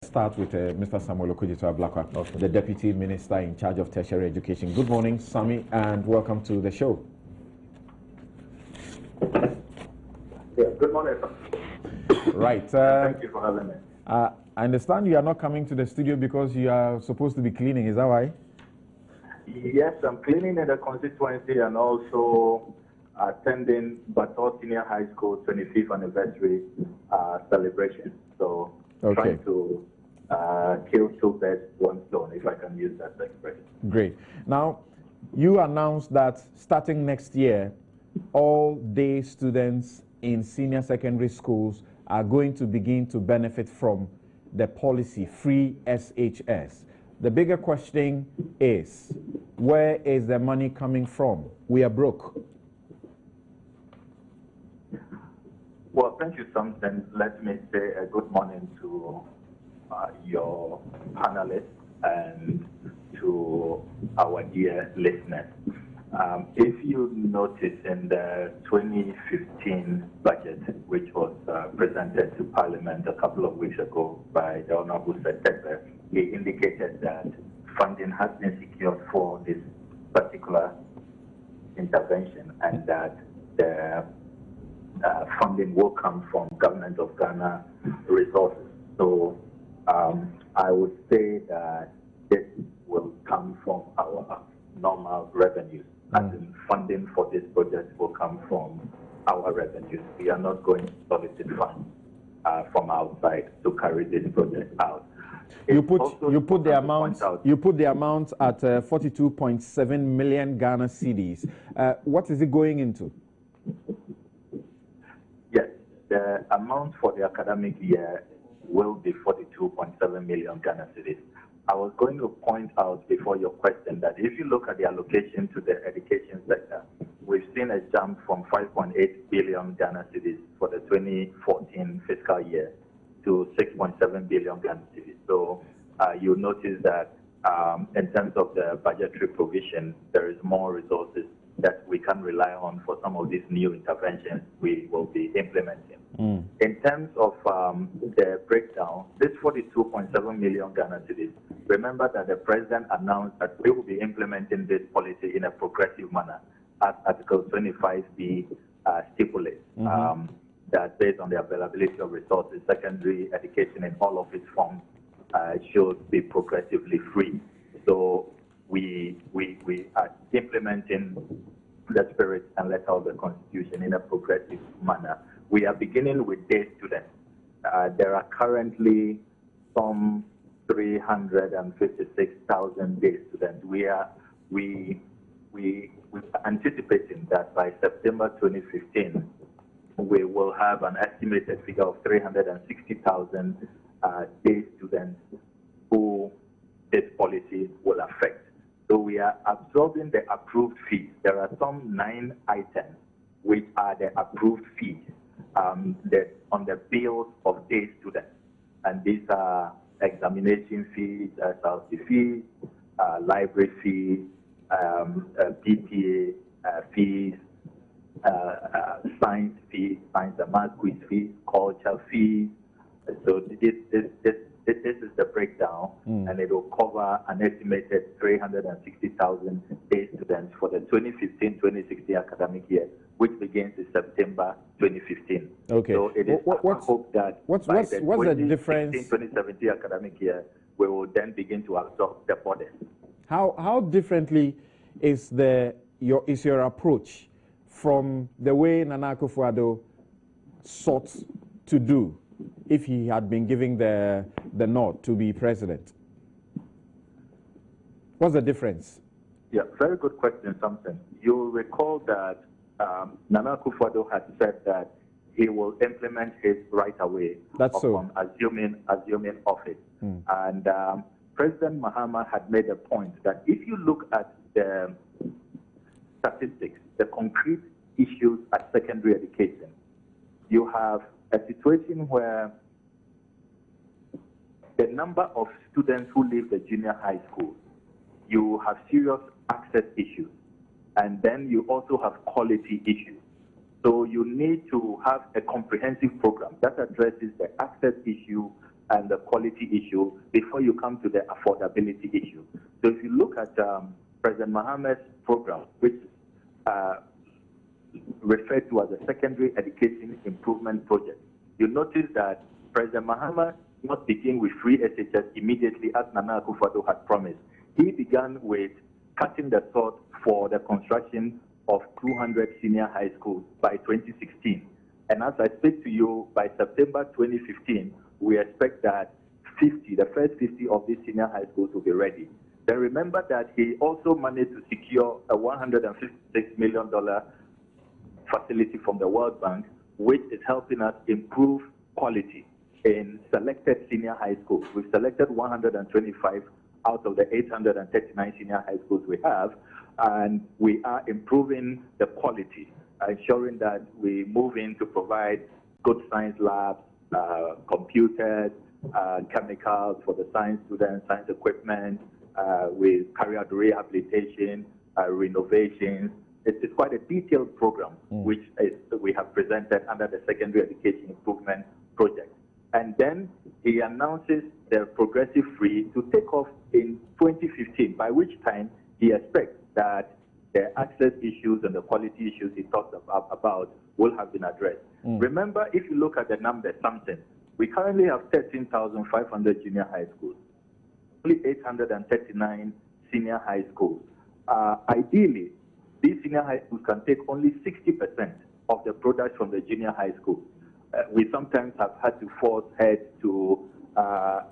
Start with Mr. Samuel Okudzeto-Ablakwa, the Deputy Minister in charge of Tertiary Education. Good morning, Sami, and welcome to the show. Yeah, good morning, sir. Right. Thank you for having me. I understand you are not coming to the studio because you are supposed to be cleaning. Is that right? Yes, I'm cleaning in the constituency and also attending Bator Senior High School 25th anniversary celebration. So trying to kill two birds with one stone, if I can use that expression. Great. Now, you announced that starting next year, all day students in senior secondary schools are going to begin to benefit from the policy, free SHS. The bigger question is, where is the money coming from? We are broke. Well, thank you, Sam. Then let me say a good morning to your panelists and to our dear listeners. If you notice in the 2015 budget, which was presented to Parliament a couple of weeks ago by the Honorable Secretary, he indicated that funding has been secured for this particular intervention and that the funding will come from Government of Ghana resources. So I would say that this will come from our normal revenues. As in funding for this project will come from our revenues. We are not going to solicit funds from outside to carry this project out. You put the amount at 42.7 million Ghana cedis. What is it going into? Yes, the amount for the academic year will be 42.7 million Ghana cedis. I was going to point out before your question that if you look at the allocation to the education sector, we've seen a jump from 5.8 billion Ghana cedis for the 2014 fiscal year to 6.7 billion Ghana cedis. So you'll notice that in terms of the budgetary provision, there is more resources that we can rely on for some of these new interventions we will be implementing. In terms of the breakdown, this 42.7 million Ghana cedis, remember that the President announced that we will be implementing this policy in a progressive manner, as Article 25B stipulates, that based on the availability of resources, secondary education in all of its forms should be progressively free. So we are implementing the spirit and letter of the Constitution in a progressive manner. We are beginning with day students. There are currently some 356,000 day students. We are anticipating that by September 2015, we will have an estimated figure of 360,000 day students who this policy will affect. So we are absorbing the approved fees. There are some 9 items which are the approved fees on the bills of day students. And these are examination fees, SLC fees, library fees, PPA fees, science fees, science and math quiz fees, culture fees. So this is the breakdown, and it will cover an estimated 360,000 day students for the 2015-2016 academic year, which begins in September 2015. Okay. So it is our hope that by the 2016-2017 academic year, we will then begin to absorb the burden. How differently is your approach from the way Nana Akufo-Addo sought to do if he had been giving the nod to be president? What's the difference? Yeah, very good question, Samson. You'll recall that Nana Akufo-Addo had said that he will implement his right away upon assuming office. And President Mahama had made a point that if you look at the statistics, the concrete issues at secondary education, you have a situation where the number of students who leave the junior high school, you have serious access issues, and then you also have quality issues. So you need to have a comprehensive program that addresses the access issue and the quality issue before you come to the affordability issue. So if you look at President Mohammed's program, which referred to as a secondary education improvement project, you notice that President Mohammed not begin with free SHS immediately as Nana Akufo-Addo had promised. He began with cutting the sod for the construction of 200 senior high schools by 2016. And as I speak to you, by September 2015, we expect that the first 50 of these senior high schools will be ready. Then remember that he also managed to secure a $156 million facility from the World Bank, which is helping us improve quality in selected senior high schools. We've selected 125 out of the 839 senior high schools we have, and we are improving the quality, ensuring that we move in to provide good science labs, computers, chemicals for the science students, science equipment. We carry out rehabilitation, renovations. It's quite a detailed program, which we have presented under the Secondary Education Improvement Project. And then he announces the progressive free to take off in 2015, by which time he expects that the access issues and the quality issues he talked about will have been addressed. Remember, if you look at the numbers, we currently have 13,500 junior high schools, only 839 senior high schools. Ideally, these senior high schools can take only 60% of the products from the junior high school. We sometimes have had to force heads to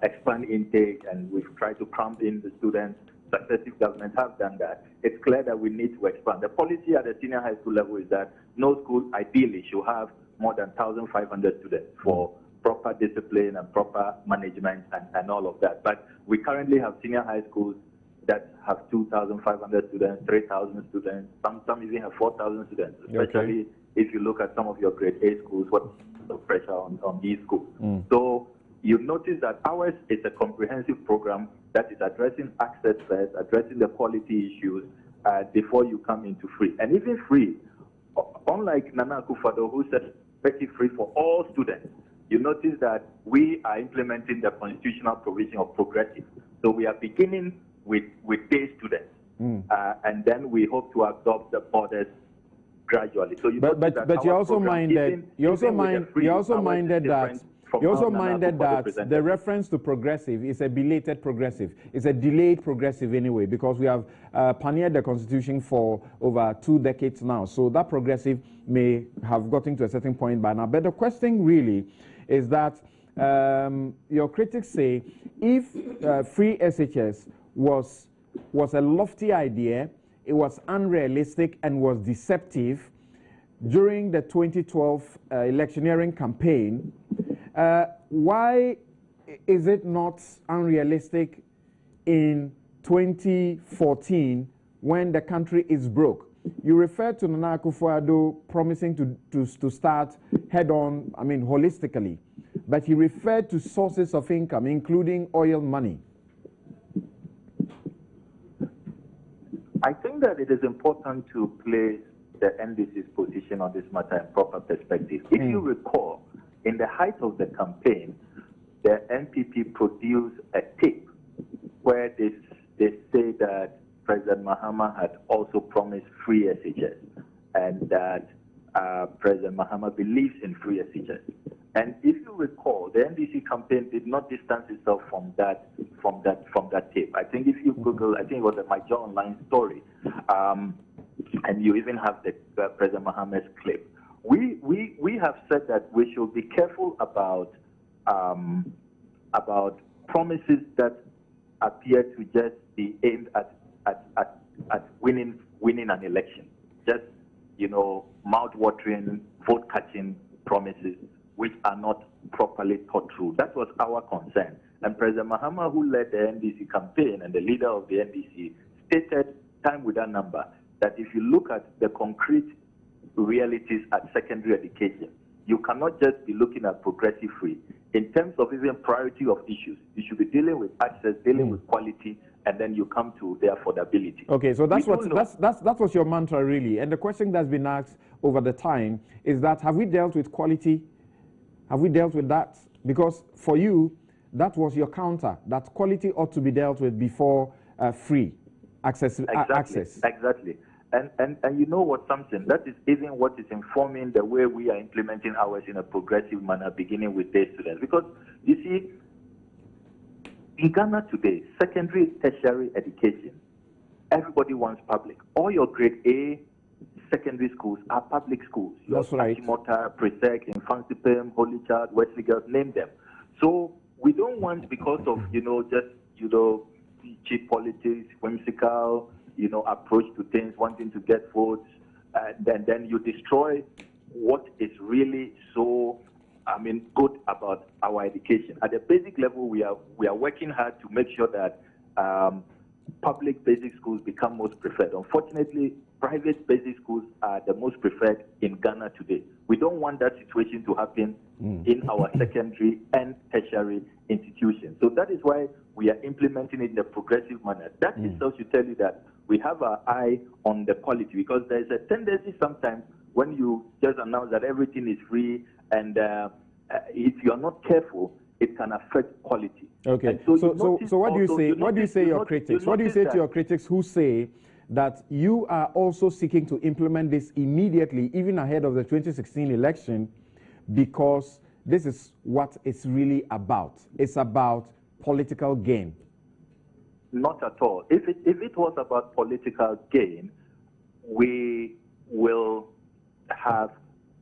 expand intake, and we've tried to cramp in the students. Successive governments have done that. It's clear that we need to expand. The policy at the senior high school level is that no school ideally should have more than 1,500 students for proper discipline and proper management and all of that. But we currently have senior high schools that have 2,500 students, 3,000 students, some even have 4,000 students, especially if you look at some of your grade A schools, what's the pressure on these schools. So you notice that ours is a comprehensive program that is addressing access first, addressing the quality issues before you come into free. And even free, unlike Nana Akufo-Addo, who said make it free for all students, you notice that we are implementing the constitutional provision of progressive. So we are beginning with day students, and then we hope to absorb the others gradually. So you but you also minded that the reference to progressive is a belated progressive. It's a delayed progressive anyway, because we have pioneered the Constitution for over 2 decades now. So that progressive may have gotten to a certain point by now. But the question really is that your critics say if free SHS was a lofty idea, it was unrealistic and was deceptive during the 2012 electioneering campaign, why is it not unrealistic in 2014 when the country is broke? You referred to Nana Akufo-Addo promising to start head-on, holistically, but he referred to sources of income, including oil money. I think that it is important to place the NDC's position on this matter in proper perspective. If you recall, in the height of the campaign, the NPP produced a tape where they say that President Mahama had also promised free SHS, and that President Mahama believes in free SHS. And if you recall, the NDC campaign did not distance itself from that tape. I think if you Google, I think it was a My Joy Online story, and you even have the President Mohammed's clip. We have said that we should be careful about promises that appear to just be aimed at winning an election. Just, mouth-watering, vote-catching promises which are not properly thought through. That was our concern. And President Mahama, who led the NDC campaign and the leader of the NDC, stated time without number that if you look at the concrete realities at secondary education, you cannot just be looking at progressive free. In terms of even priority of issues, you should be dealing with access, dealing with quality, and then you come to the affordability. Okay, so that was your mantra really. And the question that's been asked over the time is that have we dealt with quality? Have we dealt with that? Because for you, that was your counter, that quality ought to be dealt with before free access. Exactly. And you know what, something that is even what is informing the way we are implementing ours in a progressive manner, beginning with day students. Because you see, in Ghana today, secondary, tertiary education, everybody wants public. All your grade A secondary schools are public schools. That's right. Achimota, Presec, Infantsipim, Holy Child, Wesley Girls, name them. So we don't want, because of, cheap politics, whimsical, approach to things, wanting to get votes, then you destroy what is really so, good about our education. At the basic level, we are working hard to make sure that public basic schools become most preferred. Unfortunately, private basic schools are the most preferred in Ghana today. We don't want that situation to happen in our secondary and tertiary institutions. So that is why we are implementing it in a progressive manner. That itself should tell you that we have our eye on the quality, because there's a tendency sometimes when you just announce that everything is free, and if you're not careful, it can affect quality. Okay. So what do you say? What do you say your critics? What do you say to your critics who say that you are also seeking to implement this immediately, even ahead of the 2016 election, because this is what it's really about? It's about political gain. Not at all. If it was about political gain, we will have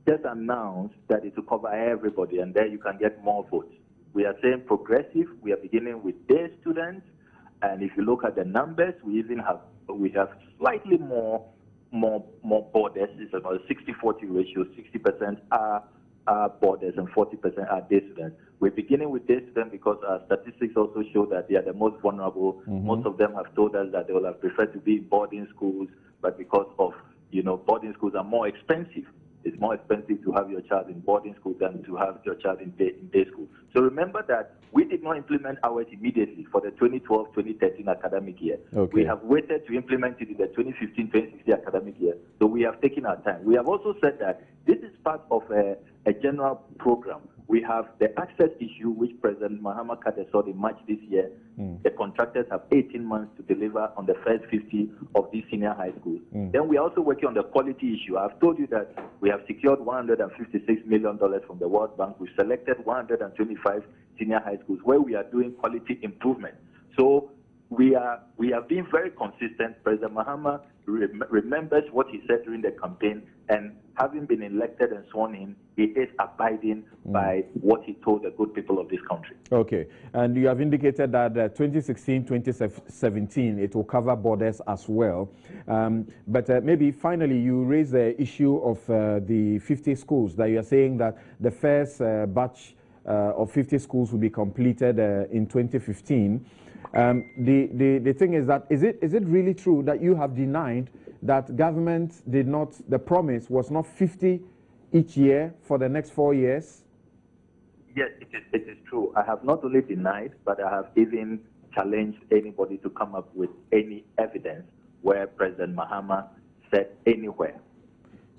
just announced that it will cover everybody, and then you can get more votes. We are saying progressive. We are beginning with day students, and if you look at the numbers, we have slightly more borders. It's about a 60-40 ratio. 60% are borders and 40% are day students. We're beginning with day students because our statistics also show that they are the most vulnerable. Most of them have told us that they would have preferred to be in boarding schools, but because of, boarding schools are more expensive. It's more expensive to have your child in boarding school than to have your child in day school. So remember that we did not implement ours immediately for the 2012-2013 academic year. Okay. We have waited to implement it in the 2015-2016 academic year. So we have taken our time. We have also said that this is part of a general program. We have the access issue, which President Mahama saw in March this year. The contractors have 18 months to deliver on the first 50 of these senior high schools. Then we are also working on the quality issue. I've told you that we have secured $156 million from the World Bank. We've selected 125 senior high schools where we are doing quality improvement. So we are being very consistent. President Mahama remembers what he said during the campaign, and having been elected and sworn in, he is abiding by what he told the good people of this country. Okay, and you have indicated that 2016-2017, it will cover borders as well. But maybe finally, you raise the issue of the 50 schools, that you are saying that the first batch of 50 schools will be completed in 2015. The thing is that, is it really true that you have denied that government did not, the promise was not 50 each year for the next 4 years? Yes, it is true. I have not only denied, but I have even challenged anybody to come up with any evidence where President Mahama said anywhere,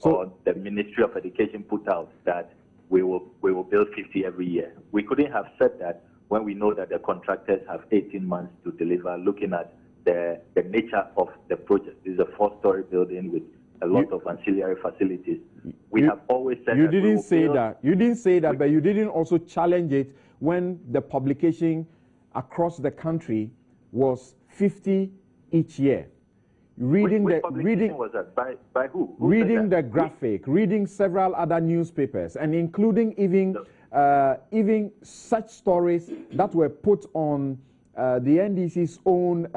or the Ministry of Education put out that we will build 50 every year. We couldn't have said that when we know that the contractors have 18 months to deliver, looking at the nature of the project. This is a 4-story building with a lot of ancillary facilities. We have always said you didn't say that. You didn't say that, but you didn't also challenge it when the publication across the country was 50 each year. Reading was that? By who? Reading the graphic, reading several other newspapers, and including even such stories that were put on the NDC's own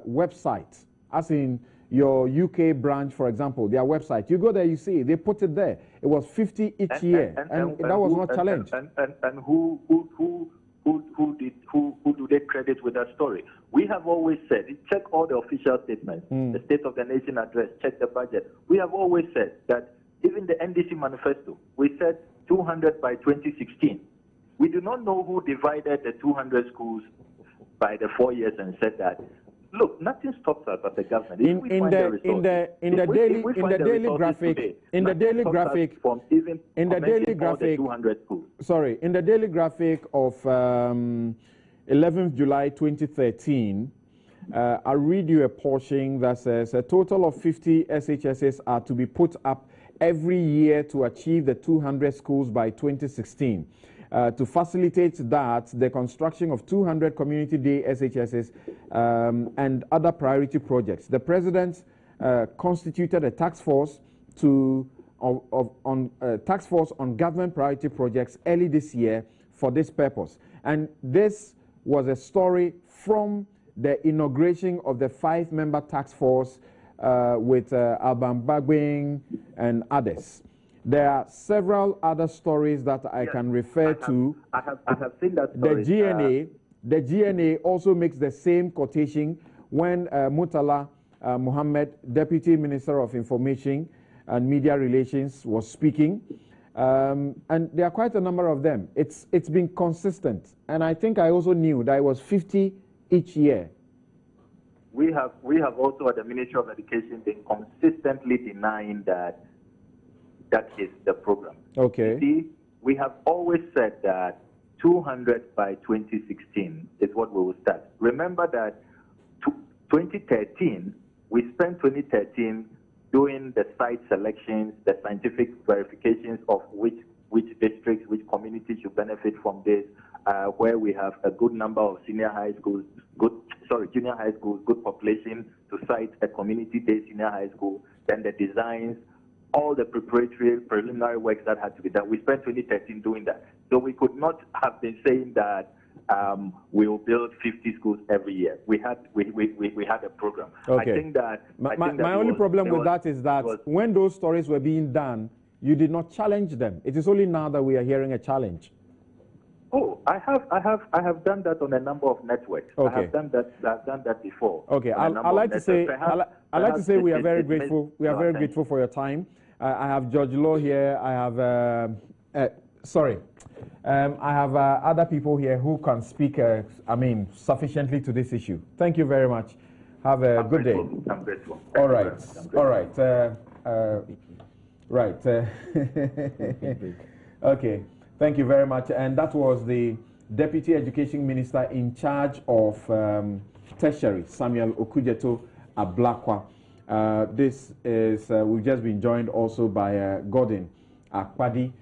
website, as in your UK branch, for example, their website. You go there, you see, they put it there. It was 50 each year, and that was not challenged. And who do they credit with that story? We have always said, check all the official statements, the State of the Nation address, check the budget. We have always said that even the NDC manifesto, we said 200 by 2016. We do not know who divided the 200 schools by the 4 years and said that. Look, nothing stops us as the government. In the daily graphic of 11th July 2013, I read you a portion that says a total of 50 SHSs are to be put up every year to achieve the 200 schools by 2016. To facilitate that, the construction of 200 community day SHSs and other priority projects. The President constituted a task force task force on government priority projects early this year for this purpose. And this was a story from the inauguration of the 5-member task force with Alban Bagbing and others. There are several other stories that I can refer to. I have seen that story. The GNA also makes the same quotation when Murtala Muhammad, Deputy Minister of Information and Media Relations, was speaking. And there are quite a number of them. It's been consistent. And I think I also knew that it was 50 each year. We have also at the Ministry of Education been consistently denying that is the program. Okay. You see, we have always said that 200 by 2016 is what we will start. Remember that 2013, we spent 2013 doing the site selections, the scientific verifications of which districts, which communities should benefit from this, where we have a good number of junior high schools, good population to site a community-based senior high school, then the designs, all the preparatory, preliminary works that had to be done. We spent 2013 doing that. So we could not have been saying that we will build 50 schools every year. We had a program. Okay. I think that my only problem with that is that when those stories were being done, you did not challenge them. It is only now that we are hearing a challenge. Oh, I have done that on a number of networks. Okay. I've done that before. Okay, I'd like to say we are very grateful. We are very grateful for your time. I have Judge Law here. I have I have other people here who can speak. Sufficiently to this issue. Thank you very much. Have a good day. I'm grateful. All right. All right. Right. Okay. Thank you very much. And that was the Deputy Education Minister in charge of tertiary, Samuel Okudzeto Ablakwa. This is, we've just been joined also by Gordon Akpadi.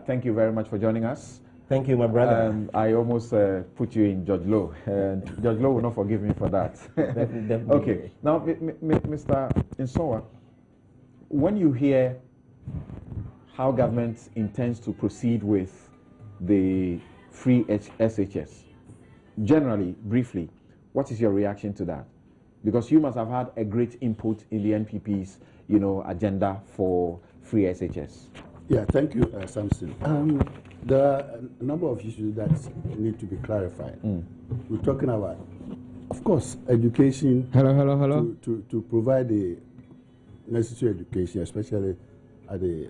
Thank you very much for joining us. Thank you, my brother. I almost put you in Judge Lowe, and Judge Lowe will not forgive me for that. Definitely. Okay. Now, Mr. Insoa, when you hear how government intends to proceed with the free SHS, generally, briefly, what is your reaction to that? Because you must have had a great input in the NPP's, agenda for free SHS. Yeah, thank you, Samson. There are a number of issues that need to be clarified. We're talking about, of course, education. Hello. To provide the necessary education, especially at the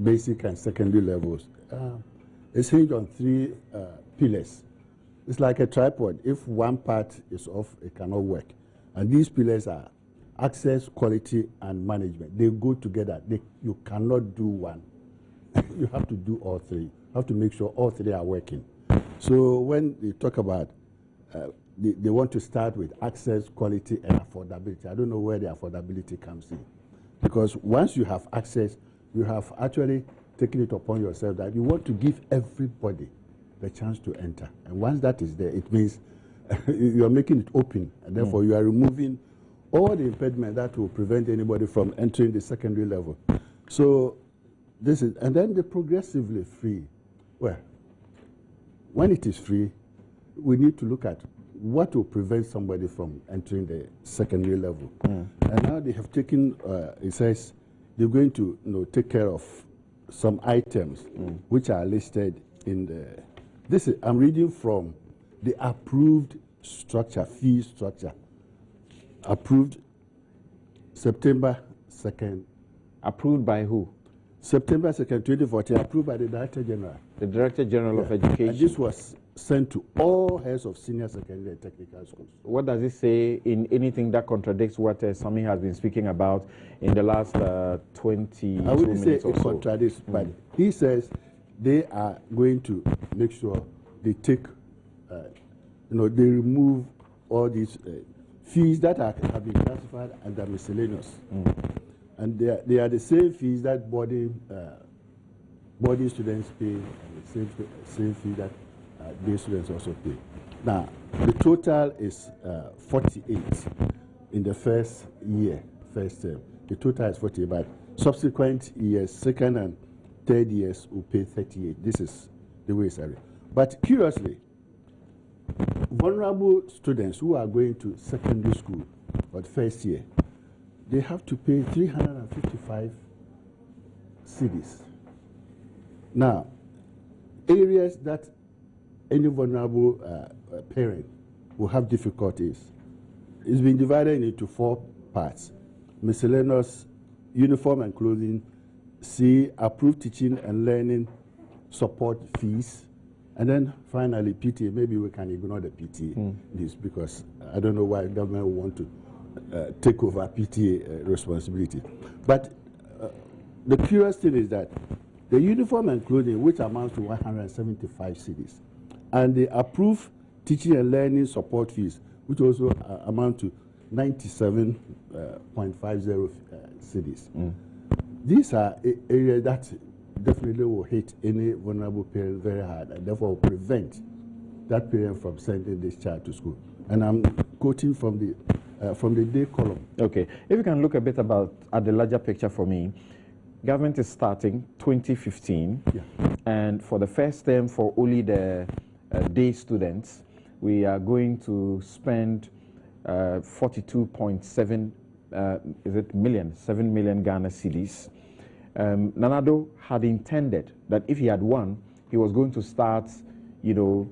basic and secondary levels. It's hinged on 3 pillars. It's like a tripod. If one part is off, it cannot work. And these pillars are access, quality, and management. They go together. You cannot do one. You have to do all 3. You have to make sure all 3 are working. So when they talk about, they want to start with access, quality, and affordability. I don't know where the affordability comes in. Because once you have access, you have actually taken it upon yourself that you want to give everybody the chance to enter. And once that is there, it means you are making it open. And therefore, you are removing all the impediment that will prevent anybody from entering the secondary level. So this is, and then the progressively free. Well, when it is free, we need to look at what will prevent somebody from entering the secondary level. And now they have taken, it says, they're going to take care of some items which are listed in the, I'm reading from the approved structure, fee structure, approved September 2nd. Approved by who? September 2nd, 2014, approved by the Director General. The Director General of Education. And this was sent to all heads of senior secondary and technical schools. What does it say in anything that contradicts what Sami has been speaking about in the last 20 minutes? I wouldn't say it contradicts, but he says they are going to make sure they take they remove all these fees that have been classified under miscellaneous. And they are the same fees that boarding students pay, and the same fee that day students also pay. Now, the total is 48 in the first term. The total is 48, but subsequent years, second and third years, will pay 38. This is the way it's arranged. But curiously, vulnerable students who are going to secondary school for the first year, they have to pay 355 cedis. Now, areas that any vulnerable parent will have difficulties, it's been divided into 4 parts. Miscellaneous, uniform and clothing, C, approved teaching and learning support fees, and then finally PTA. Maybe we can ignore the PTA this, because I don't know why government will want to take over PTA responsibility. But the curious thing is that the uniform and clothing, which amounts to 175 cedis, and the approved teaching and learning support fees, which also amount to 97.50 cedis. These are areas that definitely will hit any vulnerable parent very hard, and therefore will prevent that parent from sending this child to school. And I'm quoting from the day column. Okay, if you can look a bit at the larger picture for me. Government is starting 2015, and for the first term for only the day students, we are going to spend 42.7 7 million Ghana cedis. Nanado had intended that if he had won, he was going to start, it will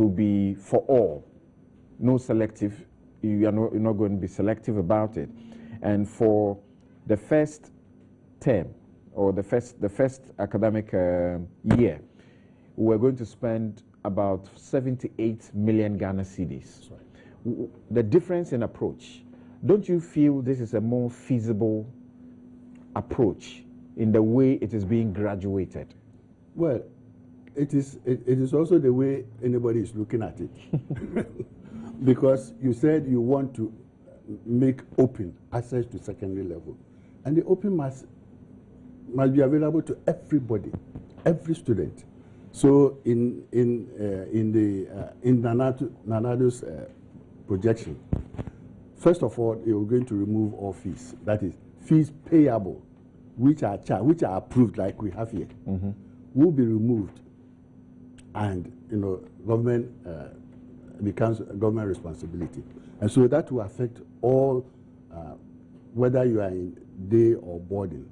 be for all, no selective. You're not going to be selective about it. And for the first term, or the first academic year, we're going to spend about 78 million Ghana cedis. Right. The difference in approach, don't you feel this is a more feasible approach in the way it is being graduated? Well, it is also the way anybody is looking at it. Because you said you want to make open access to secondary level, and the open must be available to everybody, every student. So in Nanado's projection, first of all, you're going to remove all fees. That is, fees payable, which are approved, like we have here, will be removed, and government becomes government responsibility, and so that will affect all, whether you are in day or boarding.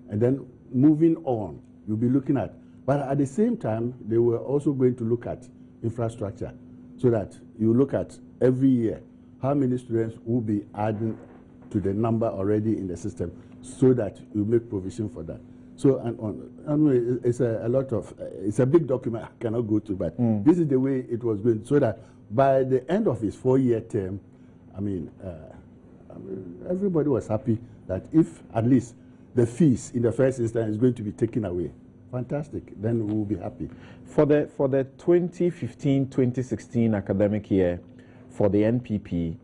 And then moving on, you'll be looking at, but at the same time, they were also going to look at infrastructure, so that you look at every year how many students will be adding to the number already in the system, so that you make provision for that. So, it's it's a big document I cannot go to, but this is the way it was going, so that by the end of his 4-year term, everybody was happy that if at least the fees in the first instance is going to be taken away. Fantastic. Then we will be happy. For the 2015-2016 academic year, for the NPP,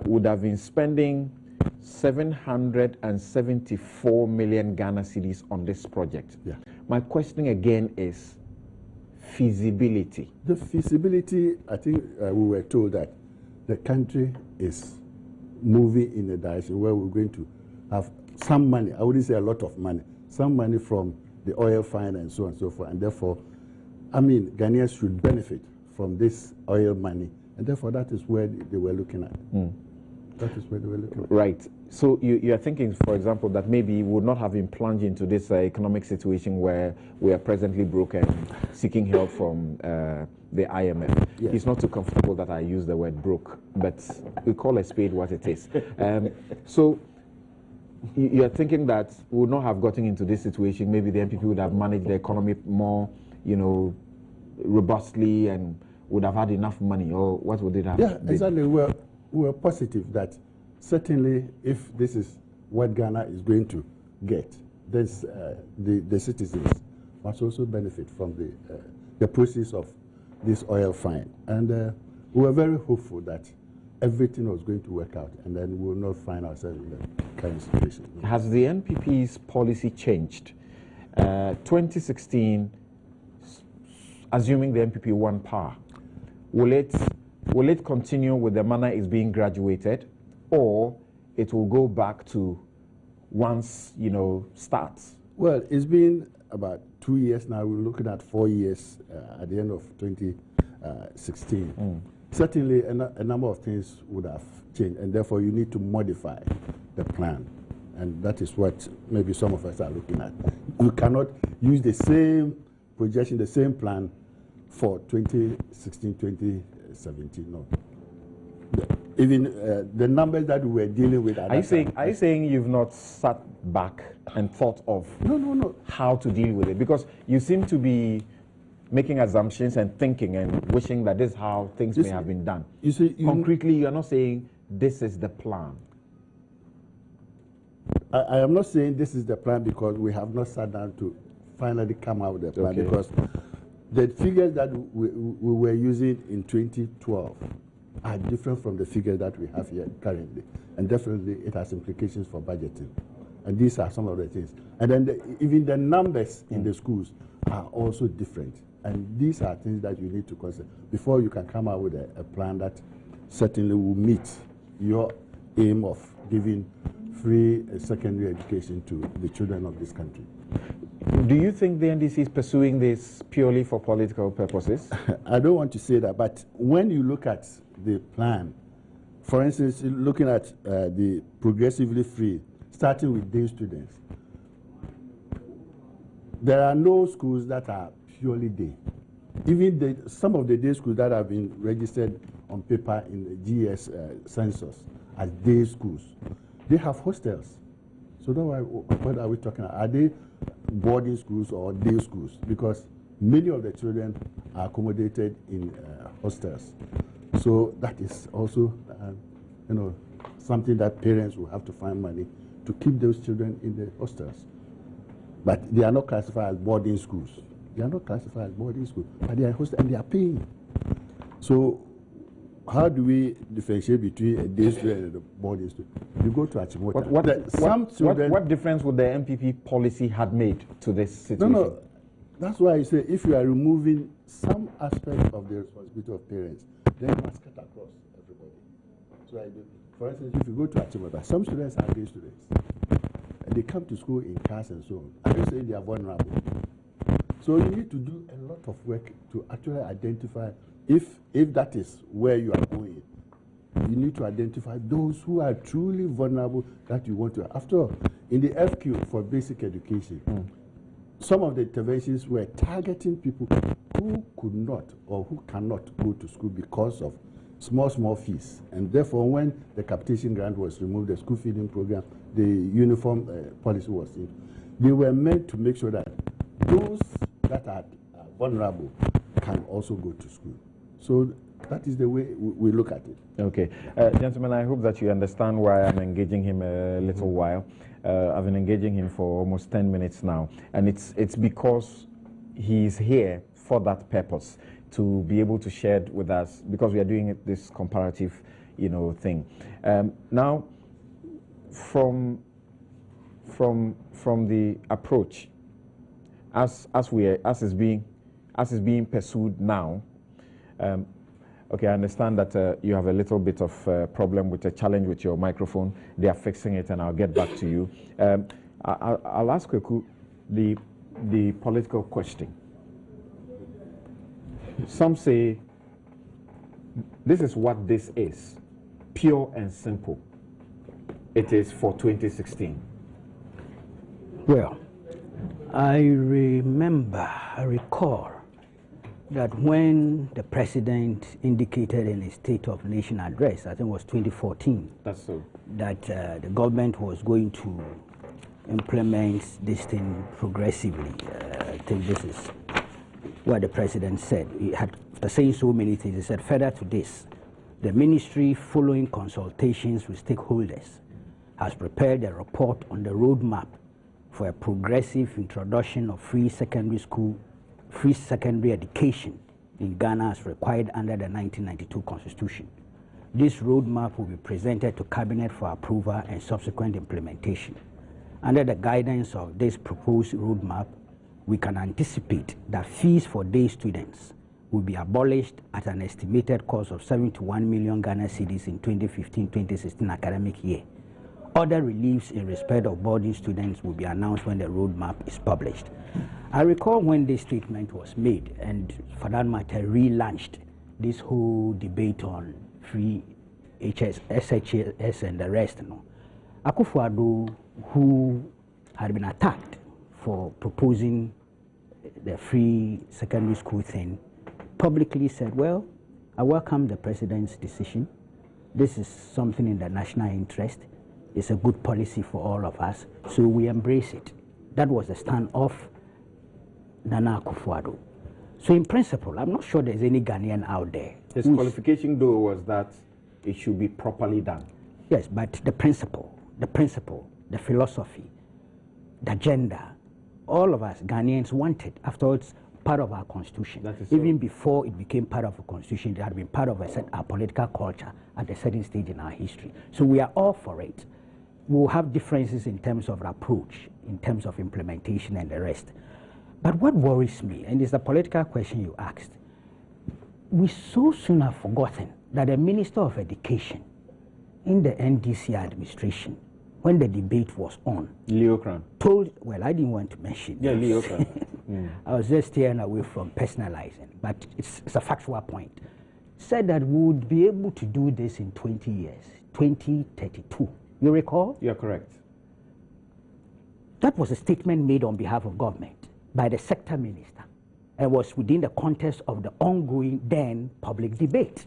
would have been spending 774 million Ghana cedis on this project. Yeah. My question again is feasibility. The feasibility, I think we were told that the country is moving in a direction where we're going to have some money, I wouldn't say a lot of money, some money from the oil find and so on and so forth. And therefore, Ghanaians should benefit from this oil money. And therefore, that is where they were looking at. That is where they were looking at. Right. So you are thinking, for example, that maybe we would not have been plunged into this economic situation where we are presently broke and seeking help from the IMF. Yes. It's not too comfortable that I use the word broke, but we call a spade what it is. So you are thinking that we would not have gotten into this situation. Maybe the NPP would have managed the economy more, robustly, and would have had enough money, or what would it have been? Yeah, exactly. We were positive that certainly if this is what Ghana is going to get, this, the citizens must also benefit from the process of this oil find. And we were very hopeful that everything was going to work out, and then we will not find ourselves in the current situation. Has the NPP's policy changed? 2016, assuming the NPP won power, will it continue with the manner it's being graduated, or it will go back to once, starts? Well, it's been about 2 years now. We're looking at 4 years at the end of 2016. Certainly, a number of things would have changed, and therefore you need to modify the plan. And that is what maybe some of us are looking at. You cannot use the same projection, the same plan for 2016, 2017. No. Even the numbers that we were dealing with. Are you saying you've not sat back and thought of how to deal with it? Because you seem to be making assumptions and thinking and wishing that this is how things may have been done. You see, concretely, you are not saying this is the plan. I am not saying this is the plan because we have not sat down to finally come out with a plan, because the figures that we were using in 2012 are different from the figures that we have here currently, and definitely it has implications for budgeting. And these are some of the things. And then even the numbers in the schools are also different. And these are things that you need to consider before you can come out with a plan that certainly will meet your aim of giving free secondary education to the children of this country. Do you think the NDC is pursuing this purely for political purposes? I don't want to say that, but when you look at the plan, for instance, looking at the progressively free, starting with day students, there are no schools that are purely day. Even some of the day schools that have been registered on paper in the GS census as day schools, they have hostels. So now what are we talking about? Are they boarding schools or day schools? Because many of the children are accommodated in hostels. So that is also, something that parents will have to find money to keep those children in the hostels. But they are not classified as boarding schools. They are not classified as boarding schools, but they are hosted and they are paying. So how do we differentiate between a day student and a boarding student? You go to Achimota. What difference would the MPP policy have made to this situation? No. That's why I say if you are removing some aspect of the responsibility of parents, then you must cut across everybody. So for instance, if you go to Achimota, some students are day students. And they come to school in cars and so on. Are you saying they are vulnerable? So you need to do a lot of work to actually identify if that is where you are going. You need to identify those who are truly vulnerable that you want to. After all, in the FQ for basic education, some of the interventions were targeting people who could not or who cannot go to school because of small fees. And therefore, when the capitation grant was removed, the school feeding program, the uniform policy was in, they were meant to make sure that those that are vulnerable can also go to school. So that is the way we look at it. Okay. Gentlemen, I hope that you understand why I'm engaging him a little while. I've been engaging him for almost 10 minutes now. And it's because he's here for that purpose, to be able to share it with us, because we are doing this comparative, thing. Now, from the approach, as is being pursued now. Okay, I understand that you have a little bit of problem with a challenge with your microphone. They are fixing it, and I'll get back to you. I'll ask Kweku the political question. Some say this is what this is, pure and simple. It is for 2016. Well, I recall that when the president indicated in his State of Nation address, I think it was 2014, that's so, that the government was going to implement this thing progressively. I think this is what the president said. He had, after saying so many things, he said, further to this, the ministry, following consultations with stakeholders, has prepared a report on the roadmap for a progressive introduction of free secondary education in Ghana as required under the 1992 Constitution. This roadmap will be presented to Cabinet for approval and subsequent implementation. Under the guidance of this proposed roadmap, we can anticipate that fees for day students will be abolished at an estimated cost of 71 million Ghana cedis in 2015-2016 academic year. Other reliefs in respect of boarding students will be announced when the roadmap is published. I recall when this statement was made, and for that matter, relaunched this whole debate on free SHS and the rest. Akufo-Addo, who had been attacked for proposing the free secondary school thing, publicly said, well, I welcome the president's decision. This is something in the national interest. It's a good policy for all of us, so we embrace it. That was the stand of Nana Akufo-Addo. So in principle, I'm not sure there's any Ghanaian out there. His qualification, though, was that it should be properly done. Yes, but the principle, the philosophy, the agenda, all of us Ghanaians want it. After it's part of our constitution. Even before it became part of a constitution, it had been part of our political culture at a certain stage in our history. So we are all for it. We'll have differences in terms of approach, in terms of implementation and the rest. But what worries me, and it's the political question you asked, we so soon have forgotten that the Minister of Education in the NDC administration, when the debate was on, Leo Kran told, well, I didn't want to mention this. Leo Kran. I was just staying away from personalizing, but it's a factual point. Said that we would be able to do this in 20 years, 2032. You recall? You're correct. That was a statement made on behalf of government by the sector minister and was within the context of the ongoing then public debate.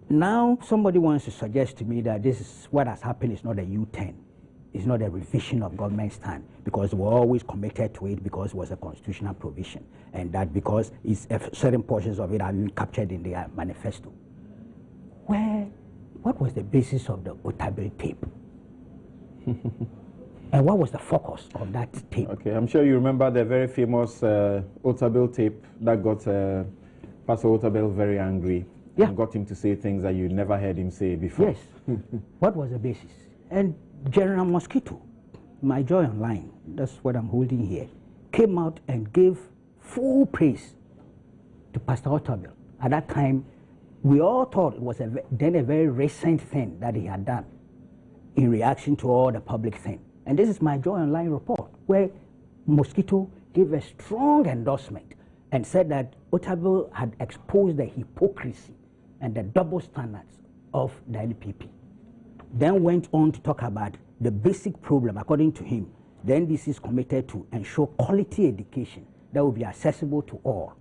Now somebody wants to suggest to me that this is what has happened is not a U-turn. It's not a revision of government stand because we're always committed to it because it was a constitutional provision and that because certain portions of it have been captured in their manifesto. What was the basis of the Otabil tape? And what was the focus of that tape? Okay, I'm sure you remember the very famous Otabil tape that got Pastor Otabil very angry. Yeah. And got him to say things that you never heard him say before. Yes. What was the basis? And General Mosquito, my Joy Online, that's what I'm holding here, came out and gave full praise to Pastor Otabil. At that time, we all thought it was then a very recent thing that he had done in reaction to all the public thing. And this is my Joy Online report, where Mosquito gave a strong endorsement and said that Otabil had exposed the hypocrisy and the double standards of the NPP. Then went on to talk about the basic problem, according to him. The NDC is committed to ensure quality education that will be accessible to all.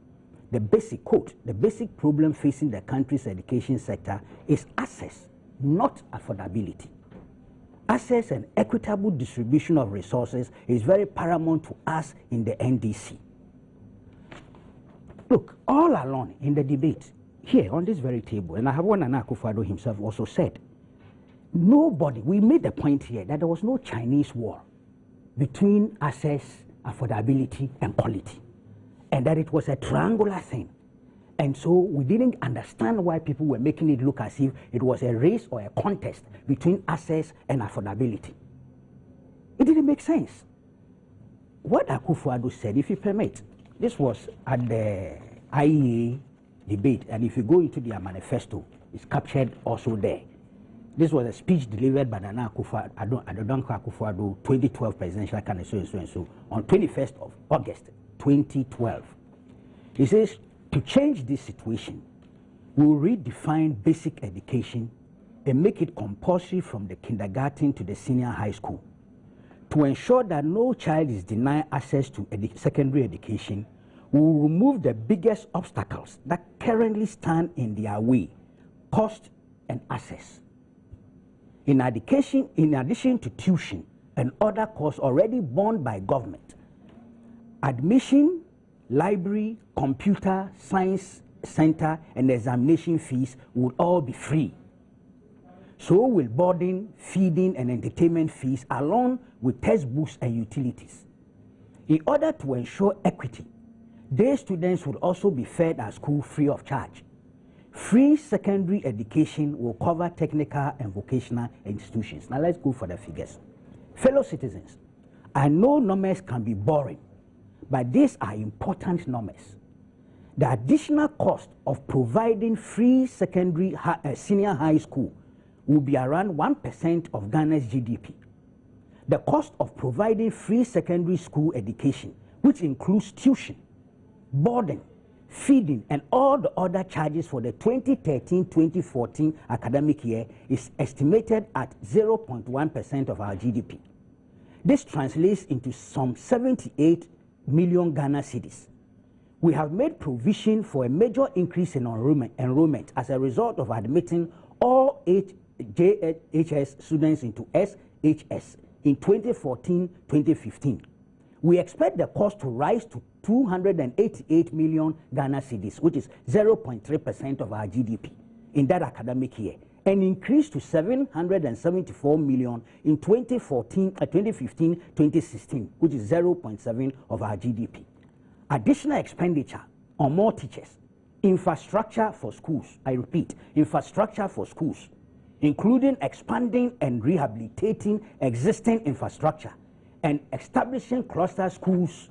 The basic, quote, the basic problem facing the country's education sector is access, not affordability. Access and equitable distribution of resources is very paramount to us in the NDC. Look, all along in the debate, here on this very table, and I have one Nana Akufo-Addo himself also said, nobody, we made the point here that there was no Chinese wall between access, affordability, and quality, and that it was a triangular thing. And so we didn't understand why people were making it look as if it was a race or a contest between access and affordability. It didn't make sense. What Akufo-Addo said, if you permit, this was at the IEA debate, and if you go into their manifesto, it's captured also there. This was a speech delivered by Nana Akufo-Addo, 2012 presidential candidate, so on 21st of August, 2012. He says, to change this situation, we'll redefine basic education and make it compulsory from the kindergarten to the senior high school. To ensure that no child is denied access to secondary education, we will remove the biggest obstacles that currently stand in their way, cost and access. In addition to tuition and other costs already borne by government, admission, library, computer, science center, and examination fees would all be free. So will boarding, feeding, and entertainment fees along with textbooks and utilities. In order to ensure equity, Day students would also be fed at school free of charge. Free secondary education will cover technical and vocational institutions. Now let's go for the figures. Fellow citizens, I know numbers can be boring, but these are important numbers. The additional cost of providing free secondary senior high school will be around 1% of Ghana's GDP. The cost of providing free secondary school education, which includes tuition, boarding, feeding, and all the other charges for the 2013-2014 academic year, is estimated at 0.1% of our GDP. This translates into some 78 million Ghana cedis. We have made provision for a major increase in enrollment as a result of admitting all JHS students into SHS in 2014-2015. We expect the cost to rise to 288 million Ghana cedis, which is 0.3% of our GDP in that academic year, and increase to 774 million in 2015-2016, which is 0.7% of our GDP. Additional expenditure on more teachers, infrastructure for schools, I repeat, infrastructure for schools, including expanding and rehabilitating existing infrastructure and establishing cluster schools,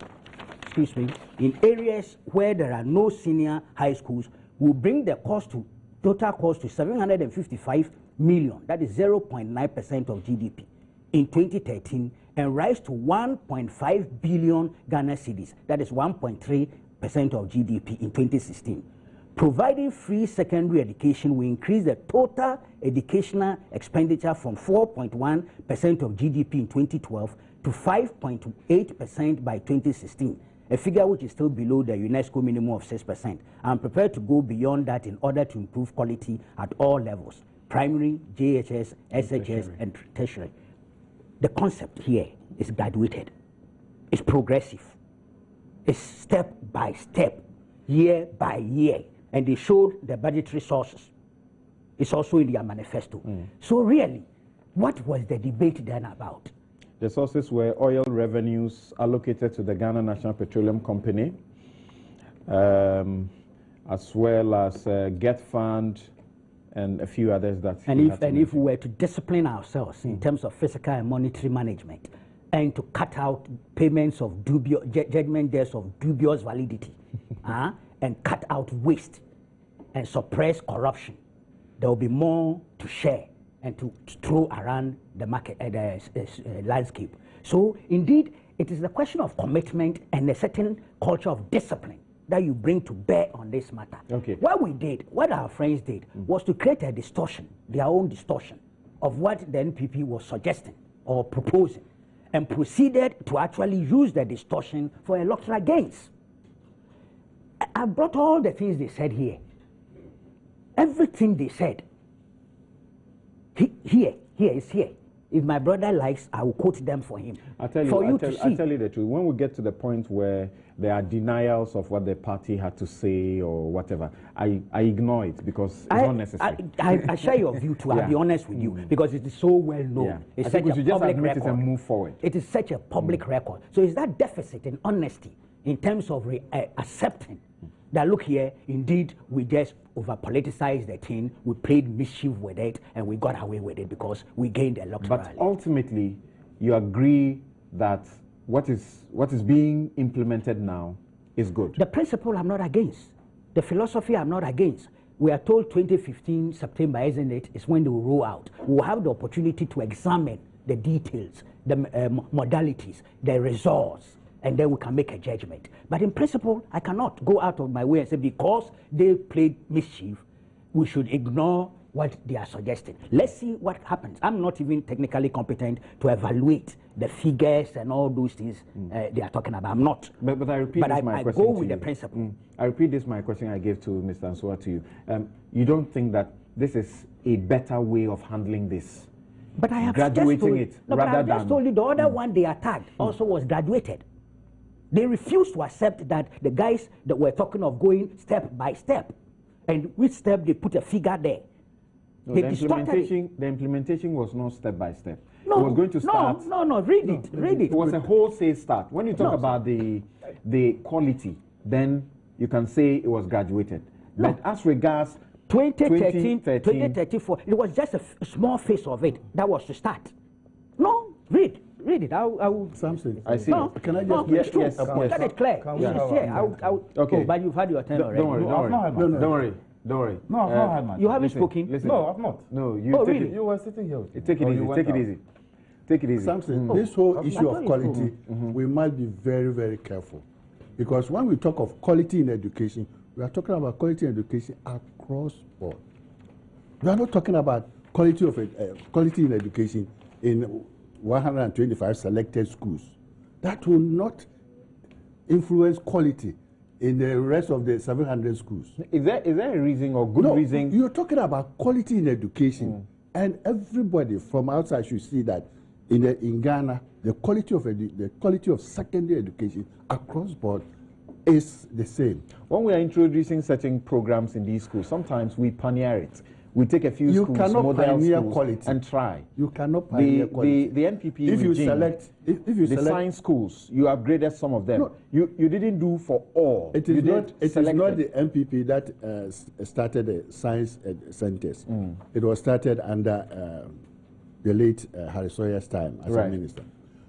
in areas where there are no senior high schools, will bring the total cost to 755 million, that is 0.9% of GDP in 2013, and rise to 1.5 billion Ghana cedis, that is 1.3% of GDP in 2016. Providing free secondary education will increase the total educational expenditure from 4.1% of GDP in 2012 to 5.8% by 2016, a figure which is still below the UNESCO minimum of 6%. I'm prepared to go beyond that in order to improve quality at all levels, primary, JHS, SHS, and tertiary. The concept here is graduated, it's progressive, it's step by step, year by year, and they showed the budgetary sources. It's also in their manifesto. So really, what was the debate then about? The sources were oil revenues allocated to the Ghana National Petroleum Company, as well as GET Fund and a few others that. And if we were to discipline ourselves in terms of fiscal and monetary management, and to cut out payments of judgment debts of dubious validity, and cut out waste and suppress corruption, there will be more to share and to throw around the market, landscape. So indeed, it is the question of commitment and a certain culture of discipline that you bring to bear on this matter. Okay. What our friends did, was to create a distortion, their own distortion, of what the NPP was suggesting or proposing, and proceeded to actually use the distortion for electoral gains. I brought all the things they said here. Everything they said. Here. If my brother likes, I will quote them for him. I'll tell you the truth. When we get to the point where there are denials of what the party had to say or whatever, I ignore it because it's not necessary. I share your view too. I'll be honest with you, because it is so well known. Yeah. It's such a public record. It and move forward. It is such a public record. So it's that deficit in honesty in terms of accepting that, look here, indeed, we just over-politicized the thing, we played mischief with it, and we got away with it because we gained electoral. But ultimately, you agree that what is being implemented now is good. The principle I'm not against. The philosophy I'm not against. We are told 2015 September, isn't it, is when they will roll out. We'll have the opportunity to examine the details, the modalities, the results, and then we can make a judgment. But in principle, I cannot go out of my way and say because they played mischief, we should ignore what they are suggesting. Let's see what happens. I'm not even technically competent to evaluate the figures and all those things they are talking about. I'm not. But I repeat this my question I go to with you. The principle. I repeat this my question I gave to Mr. Ansua to you. You don't think that this is a better way of handling this? But I have graduating just told you the other one they attacked also was graduated. They refused to accept that the guys that were talking of going step by step, and which step they put a figure there. No, the implementation was not step by step. No, it was going to start. No, read it. It was a wholesale start. When you talk about the quality then you can say it was graduated. No. But as regards 2013, 2034, it was just a small phase of it. That was to start. No, read it. I'll Something. I see. No, can I just no, it's true. yes. Get it clear. Okay. Oh, but you've had your turn already. Don't worry. No, I've not had my You haven't spoken? Listen. No, I've not. No, you take really? it. You were sitting here. Take it easy. Take it easy. Take it easy. Something. This whole issue of quality, we must be very, very careful. Because when we talk of quality in education, we are talking about quality in education across board. We are not talking about quality in education in 125 selected schools. That will not influence quality in the rest of the 700 schools. Is there a reason or good reason? You're talking about quality in education, and everybody from outside should see that in Ghana, the quality of secondary education across board is the same. When we are introducing certain programs in these schools, sometimes we pioneer it. We take a few schools, model schools, quality. and try. You cannot pioneer quality. The NPP if you regime, select the science schools, you upgraded some of them. No, you didn't do for all. It is not the NPP that started the science centers. It was started under the late Harry Sawyer's time as a minister.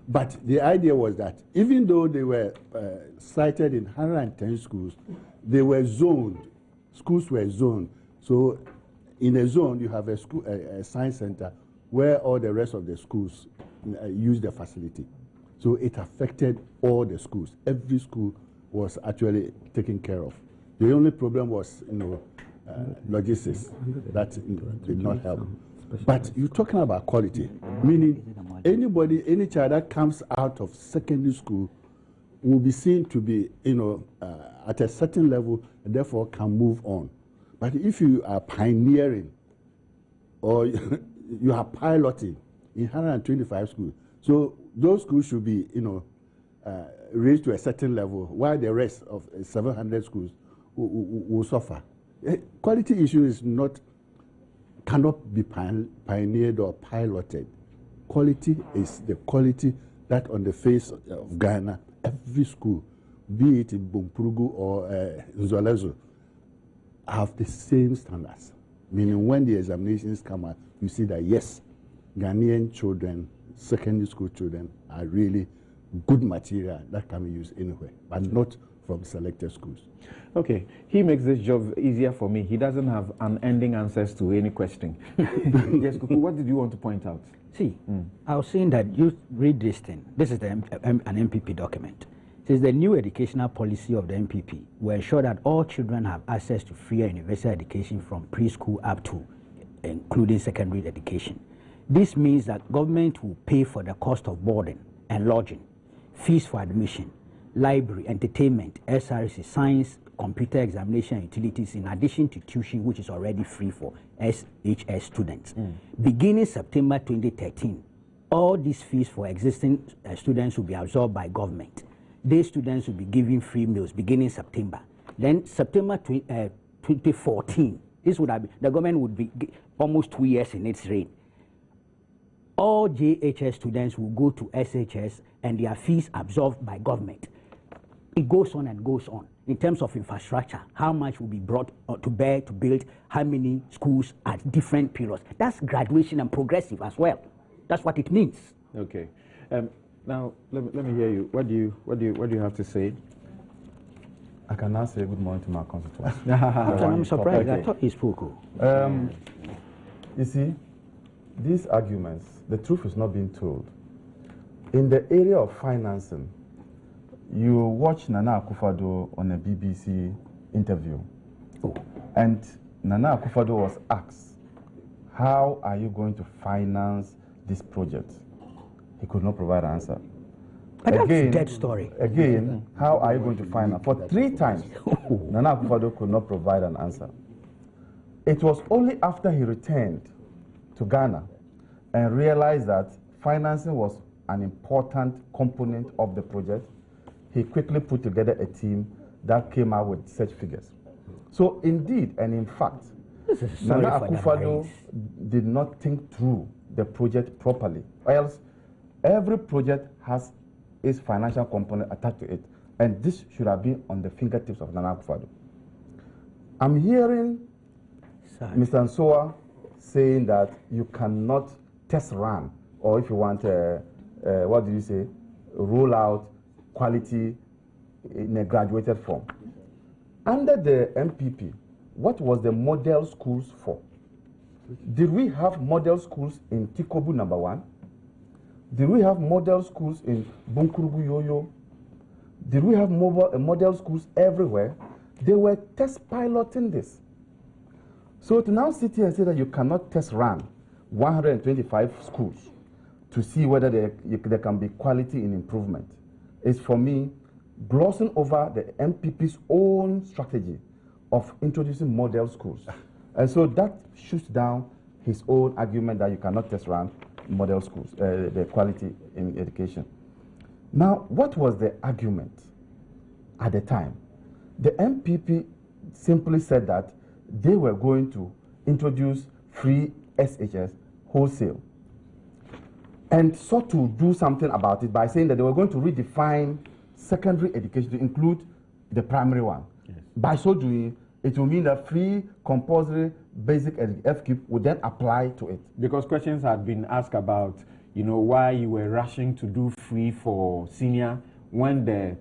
But the idea was that even though they were cited in 110 schools, they were zoned. Schools were zoned. So in a zone, you have a science center where all the rest of the schools use the facility. So it affected all the schools. Every school was actually taken care of. The only problem was, logistics that did not help. But you're talking about quality, meaning any child that comes out of secondary school will be seen to be, at a certain level and therefore can move on. But if you are pioneering or you are piloting in 125 schools, so those schools should be, raised to a certain level, while the rest of 700 schools will suffer. Quality issue cannot be pioneered or piloted. Quality is the quality that on the face of Ghana, every school, be it in Bumpurugu or Nzolezo, have the same standards. Meaning when the examinations come out, you see that yes, Ghanaian children, secondary school children are really good material that can be used anywhere, but not from selected schools. Okay, he makes this job easier for me. He doesn't have unending answers to any question. Yes, Kuku, what did you want to point out? See, I was saying that you read this thing. This is an MPP document. It says the new educational policy of the MPP will ensure that all children have access to free and universal education from preschool up to including secondary education. This means that government will pay for the cost of boarding and lodging, fees for admission, library, entertainment, SRC, science, computer examination, utilities, in addition to tuition, which is already free for SHS students. Beginning September 2013, all these fees for existing students will be absorbed by government. These students will be given free meals beginning September. Then September 2014, this would have been, the government would be almost 2 years in its reign. All JHS students will go to SHS and their fees absorbed by government. It goes on and goes on. In terms of infrastructure, how much will be brought to bear to build how many schools at different periods. That's graduation and progressive as well. That's what it means. Okay. Now let me hear you. What do you have to say? I can now say good morning to my constituents. I'm surprised. Okay. I thought he spoke. You see, these arguments, the truth is not being told. In the area of financing, you watch Nana Akufo-Addo on a BBC interview, and Nana Akufo-Addo was asked, how are you going to finance this project? He could not provide an answer. But that's a dead story. Again, how are you going to finance? For 3 times, Nana Akufo-Addo could not provide an answer. It was only after he returned to Ghana and realized that financing was an important component of the project, he quickly put together a team that came out with such figures. So indeed, and in fact, Nana Akufo-Addo did not think through the project properly. Or else, every project has its financial component attached to it. And this should have been on the fingertips of Nana Akufo-Addo. I'm hearing Mr. Nsoa saying that you cannot test run, or if you want, what did you say, roll out quality in a graduated form. Under the MPP, what was the model schools for? Did we have model schools in Tikobu #1? Did we have model schools in Bunkurubu Yoyo? Did we have model schools everywhere? They were test piloting this. So to now sit here and say that you cannot test run 125 schools to see whether there can be quality in improvement is, for me, glossing over the MPP's own strategy of introducing model schools. And so that shoots down his own argument that you cannot test run model schools, the quality in education. Now, what was the argument at the time? The MPP simply said that they were going to introduce free SHS wholesale and sought to do something about it by saying that they were going to redefine secondary education to include the primary one. Yes. By so doing, it will mean that free compulsory basic FKIP would then apply to it. Because questions had been asked about, you know, why you were rushing to do free for senior when the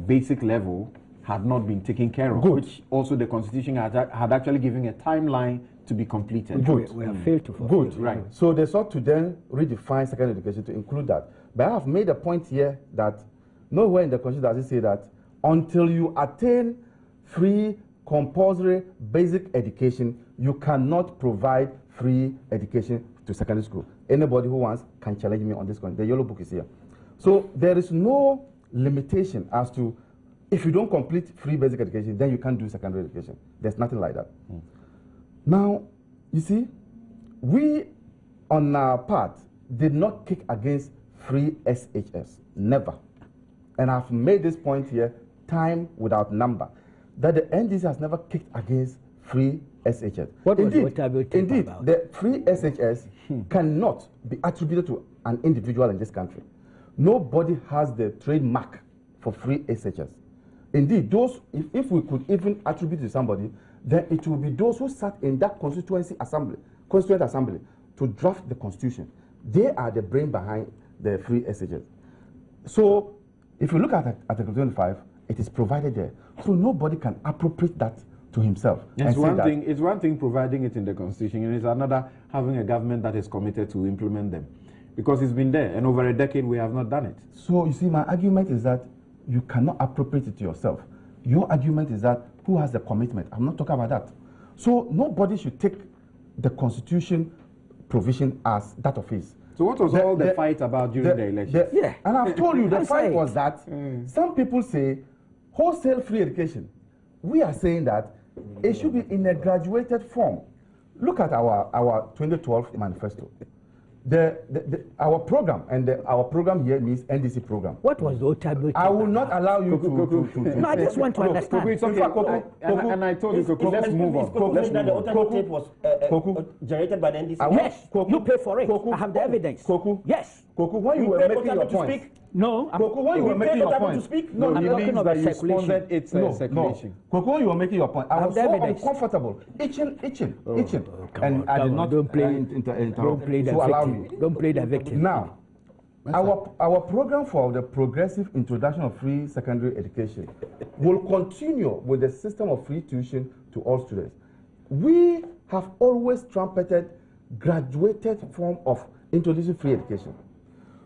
basic level had not been taken care of, which also the Constitution had actually given a timeline to be completed. Good. We have failed to fulfill. Good, right. So they sought to then redefine secondary education to include that. But I have made a point here that nowhere in the Constitution does it say that until you attain free compulsory basic education, you cannot provide free education to secondary school. Anybody who wants can challenge me on this one. The yellow book is here. So there is no limitation as to if you don't complete free basic education, then you can't do secondary education. There's nothing like that. Now, you see, we on our part did not kick against free SHS. Never. And I've made this point here, time without number, that the NDC has never kicked against free SHS. What indeed, was indeed, about? the free SHS cannot be attributed to an individual in this country. Nobody has the trademark for free SHS. Indeed, those, if we could even attribute to somebody, then it will be those who sat in that constituent assembly to draft the constitution. They are the brain behind the free SHS. So, if you look at Article 25, it is provided there. So nobody can appropriate that to himself. It's one thing providing it in the Constitution, and it's another having a government that is committed to implement them. Because it's been there, and over a decade we have not done it. So you see, my argument is that you cannot appropriate it to yourself. Your argument is that who has the commitment? I'm not talking about that. So nobody should take the Constitution provision as that of his. So what was all the fight about during the election? Yeah, and I've told you the fight was that some people say wholesale free education. We are saying that it should be in a graduated form. Look at our 2012 manifesto. Our program, and our program here means NDC program. What was the Otabil? I will not allow you to No, I just want to understand. It's okay. And I told you, let's move on. Let's that the Otabil tape was generated by the NDC. Yes, you pay for it. I have the evidence. Yes. Koku, when you were making your point. No, Koku, when you were making your point. No, I'm talking about circulation. It's circulation. Koku, when you were making your point, I was so uncomfortable, itching. And I did not interrupt. So allow me. Don't play the victim. Now, our program for the progressive introduction of free secondary education will continue with the system of free tuition to all students. We have always trumpeted graduated form of introducing free education.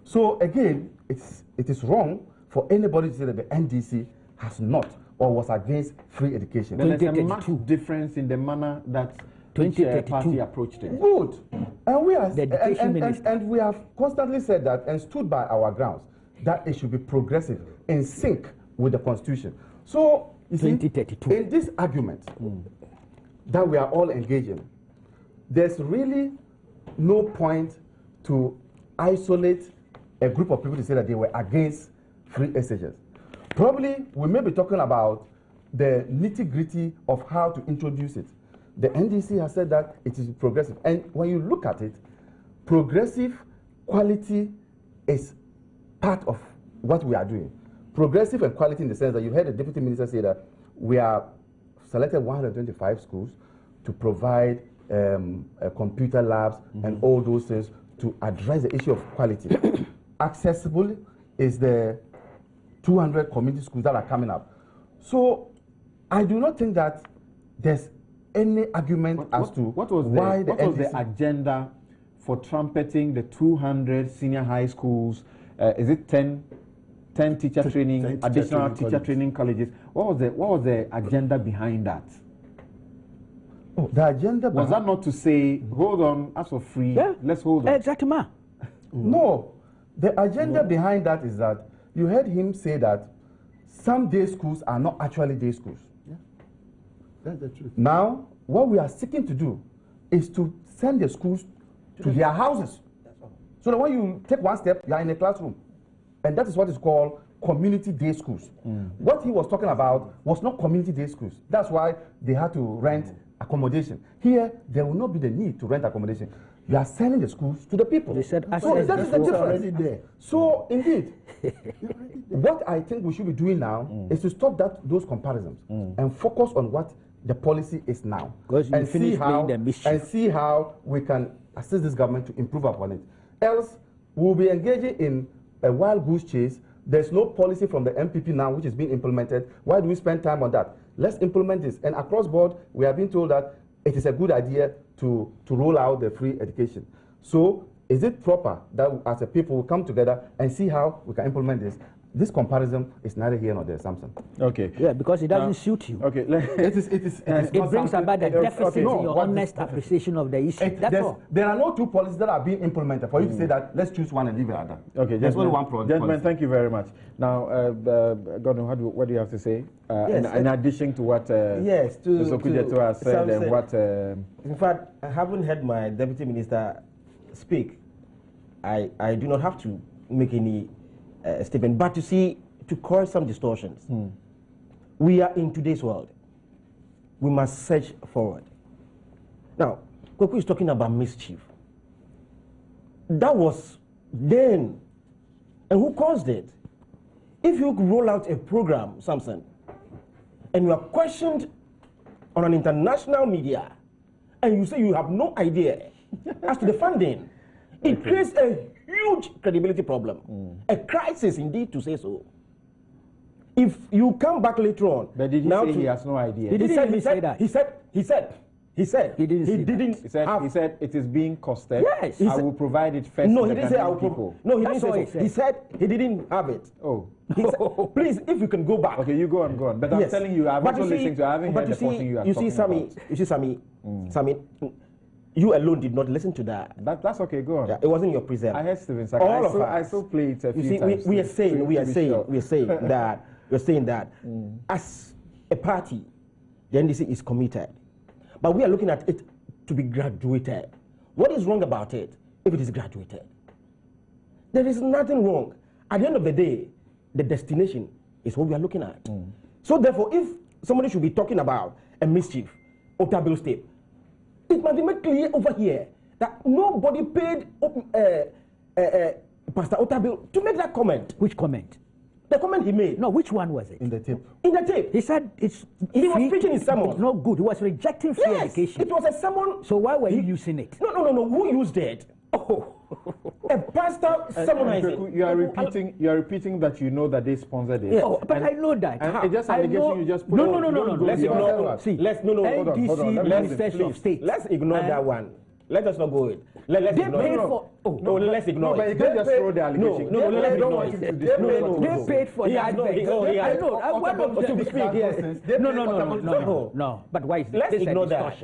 So again, it is wrong for anybody to say that the NDC has not or was against free education. There's a marked difference in the manner that each party approached it. Good. And we are and we have constantly said that and stood by our grounds that it should be progressive in sync with the Constitution. So you see, in this argument that we are all engaged in, there's really no point to isolate a group of people to say that they were against free SHS. Probably we may be talking about the nitty-gritty of how to introduce it. The NDC has said that it is progressive. And when you look at it, progressive quality is part of what we are doing. progressive and quality in the sense that you heard the deputy minister say that we are selected 125 schools to provide computer labs and all those things to address the issue of quality. Accessible is the 200 community schools that are coming up. So I do not think that there's any argument as to what was the agenda for trumpeting the 200 senior high schools. Is it 10 teacher training, additional teacher training colleges? What was the agenda behind that? Oh, the agenda was that not to say, hold on, as for free, let's hold on? Exactly. No, the agenda behind that is that you heard him say that some day schools are not actually day schools. Yeah, that's the truth. Now, what we are seeking to do is to send the schools to their houses. So that when you take one step, you are in a classroom. And that is what is called community day schools. What he was talking about was not community day schools. That's why they had to rent accommodation. Here, there will not be the need to rent accommodation. You are sending the schools to the people. They said, that is the difference. So, indeed, what I think we should be doing now is to stop those comparisons and focus on what the policy is now. And see how we can assist this government to improve upon it. Else, we'll be engaging in a wild goose chase. There's no policy from the MPP now which is being implemented. Why do we spend time on that? Let's implement this. And across board, we have been told that it is a good idea to roll out the free education. So is it proper that as a people we come together and see how we can implement this? This comparison is neither here nor there, Samson. Okay. Yeah, because it doesn't suit you. Okay. It brings about the deficit in your honest appreciation of the issue. There are no two policies that are being implemented for you to say that let's choose one and leave the other. Okay, there's only one policy. Gentlemen, thank you very much. Now, Gordon, what do you have to say? In addition to what Mr. Kujeto has said and what... in fact, I haven't heard my deputy minister speak. I do not have to make any statement, but to cause some distortions. We are in today's world. We must search forward. Now, Kweku is talking about mischief. That was then. And who caused it? If you roll out a program, Samson, and you are questioned on an international media, and you say you have no idea as to the funding, it creates a huge credibility problem. A crisis indeed, to say so. If you come back later on... But did he say he has no idea? He said He said it is being costed. Yes. I will provide it first. No, he didn't say I will provide. No, he didn't say so. He said he didn't have it. Oh. He said, please, if you can go back. Okay, you go on. But I'm telling you, I've also listened to, I haven't heard the person you are talking about. You see, Sammy, you alone did not listen to that. That's okay, go on. Yeah, it wasn't your present. I heard Steven Saka. I still play it a few times. We are saying that as a party, the NDC is committed. But we are looking at it to be graduated. What is wrong about it if it is graduated? There is nothing wrong. At the end of the day, the destination is what we are looking at. So therefore, if somebody should be talking about a mischief, Otabil State, it must be made clear over here that nobody paid Pastor Otabil to make that comment. Which comment? The comment he made. No, which one was it? In the tape. In the tape. He said it's... He was preaching his sermon. No good. He was rejecting free education. It was a sermon. So why were you using it? No. Who used it? Oh. A pastor sermonizing. You are repeating that you know that they sponsored it. Oh, but I know that. And it's just an allegation you just put No. Let's ignore. NDC Ministry of State. Let's ignore that one. Let us not go it. Let's ignore it. Let's ignore it. But you can't just throw the allegation. Let's ignore it. They paid for that. I know. I want to speak. No. But why is this? Let's ignore that.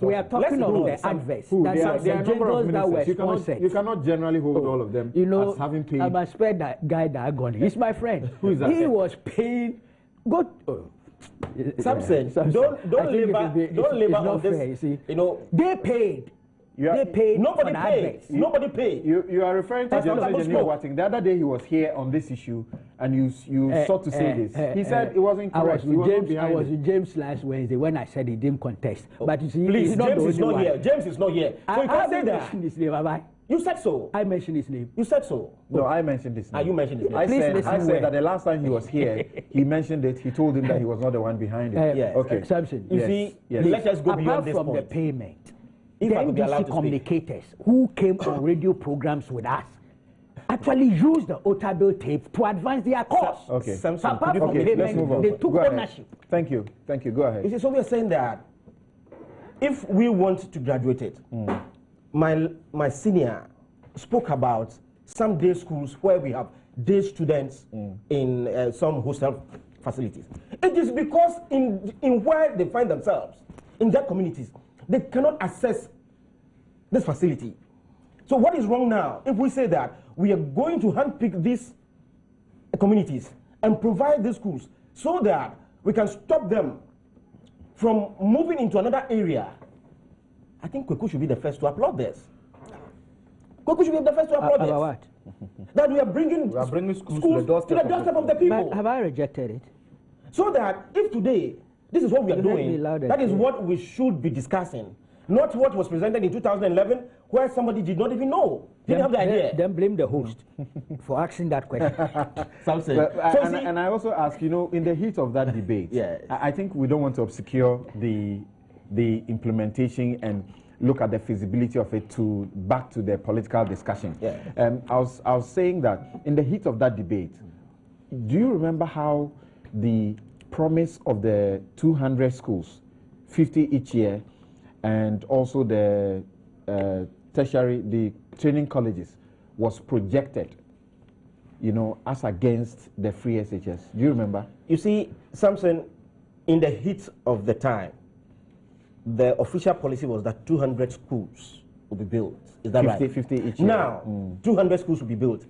We are talking of the adverts. There are a number of ministers. You cannot generally hold all of them as having paid. I must spare that guy that gone. He's my friend. Who is that? He was paying. Samson, don't labor on this. You know, they paid. They paid. Nobody paid. Nobody paid. You are referring to James Watting. The other day he was here on this issue, and you sought to say this. He said it wasn't correct. I was with James last Wednesday when I said he didn't contest. But you see, please, James is not here. James is not here. So you can't say that. You said so. I mentioned his name. You said so. No, I mentioned this name. You mentioned his name. I said well. that the last time he was here, he mentioned it. He told him that he was not the one behind it. Yes. Okay. Samson, You see, let us go beyond apart this from point. the payment, If the I could be allowed NDC to speak. communicators who came on radio programs with us actually used the Otabil tape to advance their cause. Okay. Samson, Apart could from you the Okay, let's payment, move on. they took Go ahead. ownership. Thank you. Thank you. Go ahead. You see, so we are saying that if we want to graduate it, my senior spoke about some day schools where we have day students in some hostel facilities. It is because in where they find themselves, in their communities, they cannot access this facility. So what is wrong now if we say that we are going to handpick these communities and provide these schools so that we can stop them from moving into another area? I think Kweku should be the first to applaud this. Kweku should be the first to applaud this. About what? That we are bringing schools to the doorstep of the people. But have I rejected it? So that if today, this is what we are You heard doing, me loud and that is clear. what we should be discussing. Not what was presented in 2011, where somebody did not even know, didn't have the idea. Then blame the host for asking that question. Something. But, So and, see- and I also ask, in the heat of that debate, Yes. I think we don't want to obscure the implementation and look at the feasibility of it back to the political discussion. Yeah. I was saying that in the heat of that debate, do you remember how the promise of the 200 schools, 50 each year, and also the tertiary, the training colleges, was projected, as against the free SHS? Do you remember? You see, Samson, in the heat of the time, the official policy was that 200 schools will be built. Is that 50, right? 50 each year. Now, 200 schools will be built.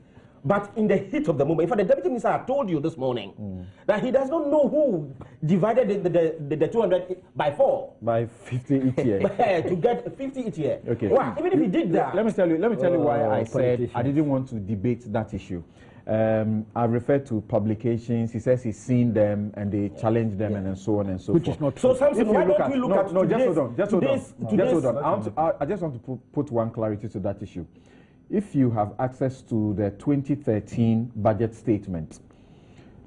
But in the heat of the moment, in fact, the deputy minister had told you this morning that he does not know who divided the 200 by 4 By 50 each year. to get 50 each year. Okay. Wow, even if he did that. Let me tell you why I said I politicians. didn't want to debate that issue. I referred to publications. He says he's seen them and they challenge them and so on and so Which forth. is not So, true. Samson, why don't we look at no, just today's- hold on. Just hold on. today's- Just hold on. I just want to put one clarity to that issue. If you have access to the 2013 budget statement,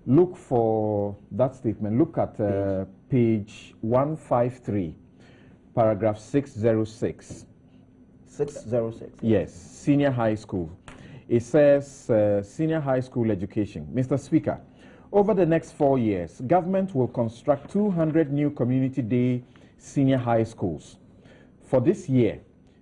look for that statement. Look at page 153, paragraph 606. 606. Yes, senior high school. It says senior high school education. Mr. Speaker, over the next 4 years, government will construct 200 new community day senior high schools. For this year,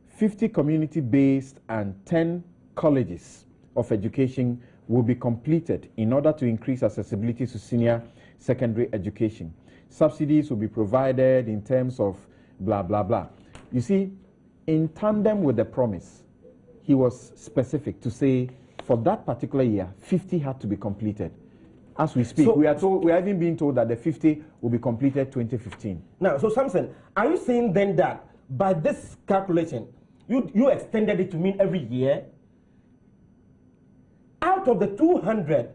50 community-based and 10 colleges of education will be completed in order to increase accessibility to senior secondary education. Subsidies will be provided in terms of blah, blah, blah. You see, in tandem with the promise, he was specific to say for that particular year, 50 had to be completed. As we speak, So- we are even being told that the 50 will be completed 2015. Now, so Samson, are you saying then that by this calculation, you extended it to mean every year? Out of the 200,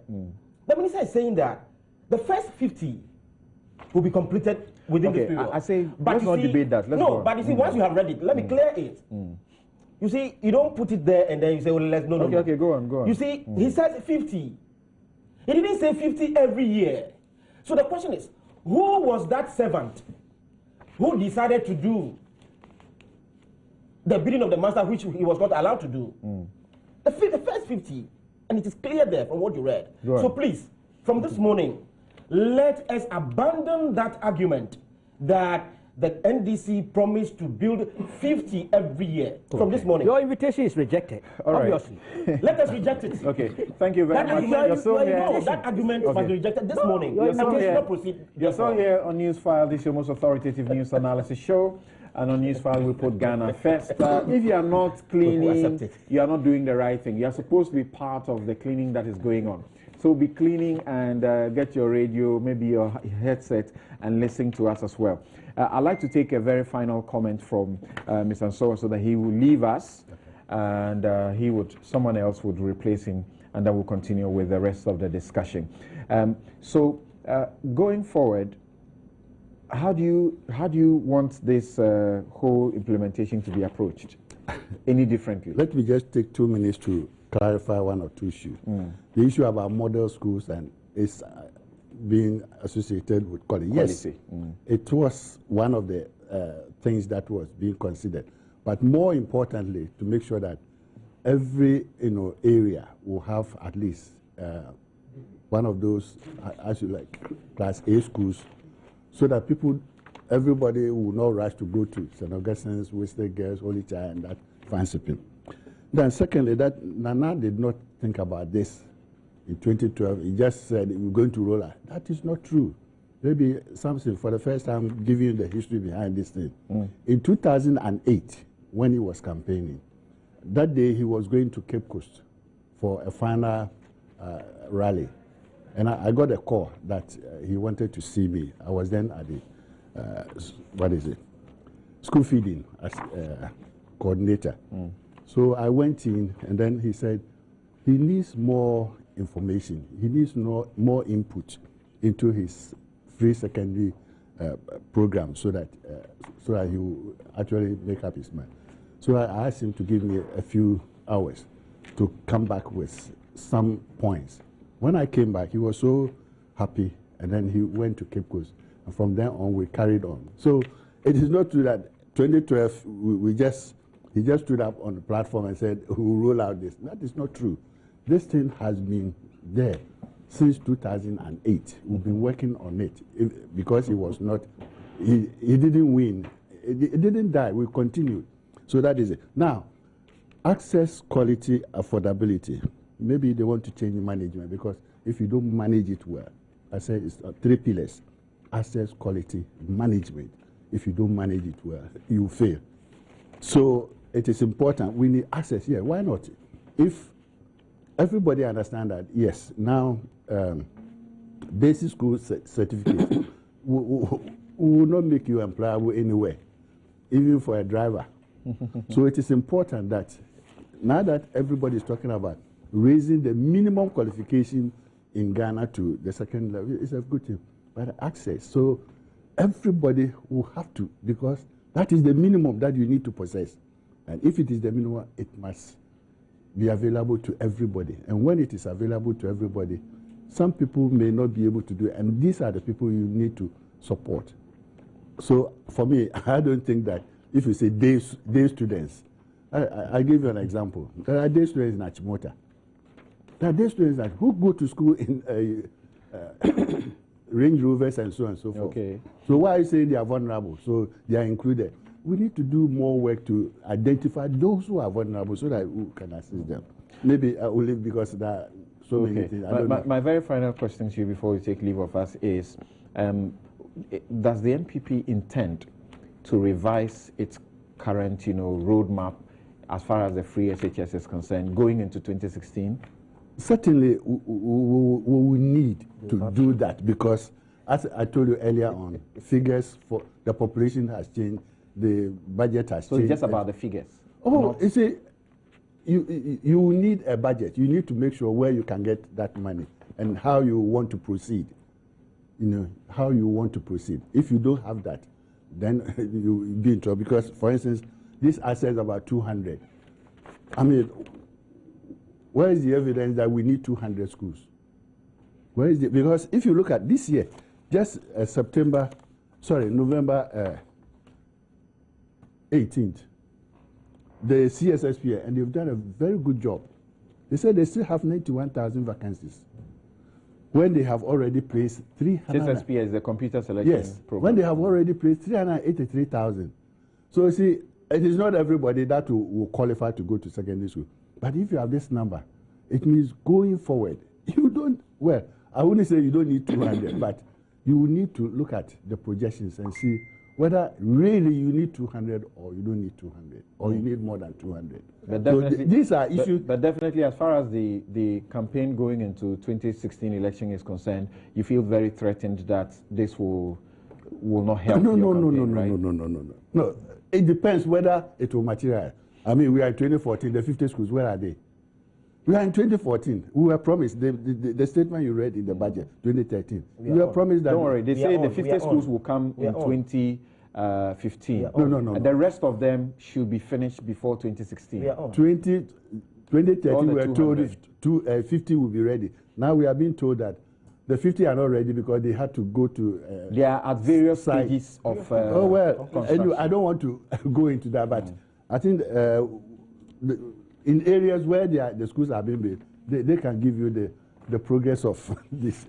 the minister is saying that the first 50 will be completed within Okay, this period. I say, But let's you not see- debate that. Let's go no, on. but you see, once you have read it, let me clear it. You see, you don't put it there and then you say, well, let's no. Okay, go on. You see, he said 50. He didn't say 50 every year. So the question is, who was that servant who decided to do the bidding of the master, which he was not allowed to do? The first 50, and it is clear there from what you read. Go on. So please, from this morning, let us abandon that argument that the NDC promised to build 50 every year. From this morning, Your invitation is rejected, All right. obviously. let us reject it. Okay, thank you very That much. argument, You're still here. no, that argument Okay. must be rejected this morning. You're still And we should here. not proceed. You're still therefore. here on Newsfile, this is your most authoritative news analysis show. And on Newsfile, we put Ghana first. If you are not cleaning, accept it. you are not doing the right thing. You are supposed to be part of the cleaning that is going on. So be cleaning and get your radio, maybe your headset, and listen to us as well. I'd like to take a very final comment from Mr. Nsoa so that he will leave us, and someone else would replace him, and then we'll continue with the rest of the discussion. So going forward, how do you want this whole implementation to be approached? Any differently? Let me just take 2 minutes to clarify one or two issues. The issue about model schools and its being associated with quality. Yes, it was one of the things that was being considered. But more importantly, to make sure that every area will have at least one of those, as you like, class A schools, so that everybody will not rush to go to St. Augustine's, Wasted Girls, Holy Child, and that fancy thing. Then secondly, that Nana did not think about this in 2012. He just said we're going to roll out. That is not true. Maybe something for the first time giving you the history behind this thing. In 2008, when he was campaigning, that day he was going to Cape Coast for a final rally. And I got a call that he wanted to see me. I was then at the, school feeding as coordinator. So I went in, and then he said he needs more information. He needs more input into his free secondary program so that he will actually make up his mind. So I asked him to give me a few hours to come back with some points. When I came back, he was so happy, and then he went to Cape Coast. And from then on, we carried on. So it is not true that 2012, he just stood up on the platform and said, we'll roll out this. That is not true. This thing has been there since 2008. We've been working on it because he was not, he didn't win. It didn't die. We continued. So that is it. Now, access, quality, affordability. Maybe they want to change management, because if you don't manage it well, I say it's 3 pillars: access, quality, management. If you don't manage it well, you fail. So it is important. We need access. Yeah, why not? If everybody understands that, yes, now basic school certificate will not make you employable anywhere, even for a driver. So it is important that now that everybody is talking about raising the minimum qualification in Ghana to the second level, is a good thing. But access, so everybody will have to, because that is the minimum that you need to possess. And if it is the minimum, it must be available to everybody. And when it is available to everybody, some people may not be able to do it. And these are the people you need to support. So for me, I don't think that if you say day students, I give you an example. There are day students in Achimota. There are day students who go to school in Range Rovers and so on and so forth. Okay. So why are you saying they are vulnerable? So they are included. We need to do more work to identify those who are vulnerable so that we can assist them. Maybe only because there are so many things. My very final question to you before we take leave of us is, does the MPP intend to revise its current roadmap as far as the free SHS is concerned going into 2016? Certainly, we will need to do that, because, as I told you earlier on, figures for the population has changed, the budget has changed. So it's just about the figures? Oh, you see, you need a budget. You need to make sure where you can get that money and how you want to proceed. How you want to proceed. If you don't have that, then you'll be in trouble. Because, for instance, this assets about 200. I mean, where is the evidence that we need 200 schools? Where is it? Because if you look at this year, just November 18th, the CSSP, and they've done a very good job. They said they still have 91,000 vacancies, when they have already placed 300. CSSP is the computer selection program. When they have already placed 383,000. So you see, it is not everybody that will qualify to go to secondary school. But if you have this number, it means going forward, you don't, well, I wouldn't say you don't need 200, but you will need to look at the projections and see whether really you need 200 or you don't need 200, or you need more than 200. But definitely, so these are issues. But definitely, as far as the campaign going into 2016 election is concerned, you feel very threatened that this will not help your campaign, right? No, it depends whether it will materialize. I mean, we are in 2014, the 50 schools, where are they? We are in 2014. We were promised the statement you read in the budget, 2013. We were promised that. Don't worry, they say the 50 schools will come in 2015. No. The rest of them should be finished before 2016. 2013, we were told 50 will be ready. Now we are being told that the 50 are not ready because they had to go to. They are at various stages of. Oh well, anyway, I don't want to go into that, but I think in areas where the schools are being built, they can give you the progress of this.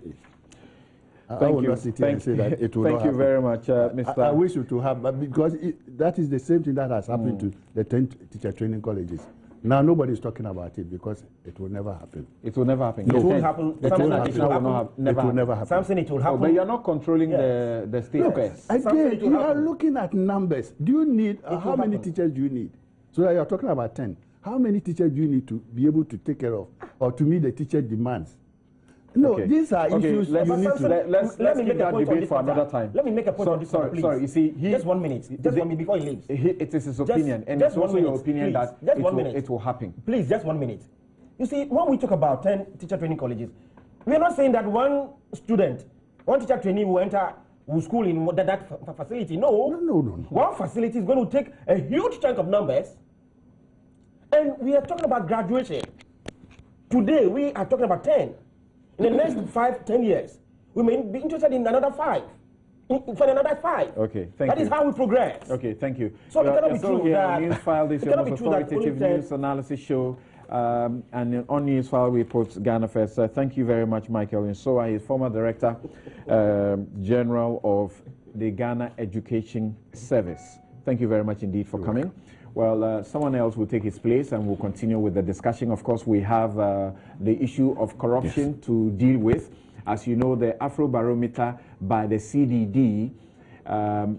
I will not sit here and say that it will not happen. Thank you very much, Mr. I wish it to have, but because that is the same thing that has happened to the 10 teacher training colleges. Now nobody is talking about it because it will never happen. It will never happen. It won't happen. It will never happen. Something it will happen. But you're not controlling the state affairs. Again, you are looking at numbers. Do you need, how many teachers do you need? So you're talking about 10. How many teachers do you need to be able to take care of or to meet the teacher demands? No, these are issues you need to... Let's keep that debate for another time. Let me make a point on this matter, please. Sorry, you see... Just 1 minute. Just 1 minute before he leaves. It is his opinion, and it's also your opinion that it will happen. Please, just 1 minute. You see, when we talk about 10 teacher training colleges, we are not saying that one student, one teacher trainee will school in that facility. No. One facility is going to take a huge chunk of numbers, and we are talking about graduation. Today, we are talking about 10. In the next 5-10 years, we may be interested in another 5. For another 5. Okay, thank you. That is how we progress. Okay, thank you. So it cannot be true that... Newsfile, this is your most authoritative news analysis show. And on Newsfile, we put Ghana first. Thank you very much, Michael Nsoa. He is former Director General of the Ghana Education Service. Thank you very much indeed for coming. Well, someone else will take his place and we'll continue with the discussion. Of course, we have the issue of corruption to deal with. As you know, the Afrobarometer by the CDD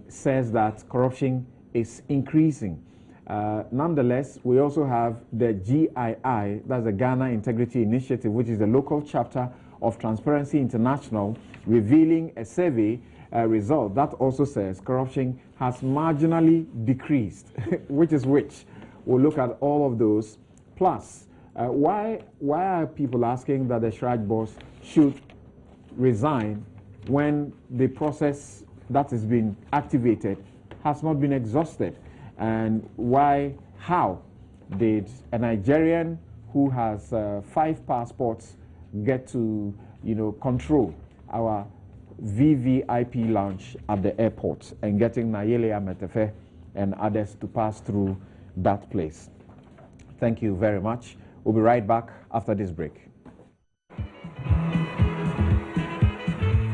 says that corruption is increasing. Nonetheless, we also have the GII, that's the Ghana Integrity Initiative, which is the local chapter of Transparency International, revealing a survey result that also says corruption has marginally decreased, which. We'll look at all of those. Plus, why are people asking that the Shraj boss should resign when the process that has been activated has not been exhausted? And how did a Nigerian who has 5 passports get to, control our VVIP lounge at the airport and getting Nayeli Ametefe and others to pass through that place? Thank you very much. We'll be right back after this break.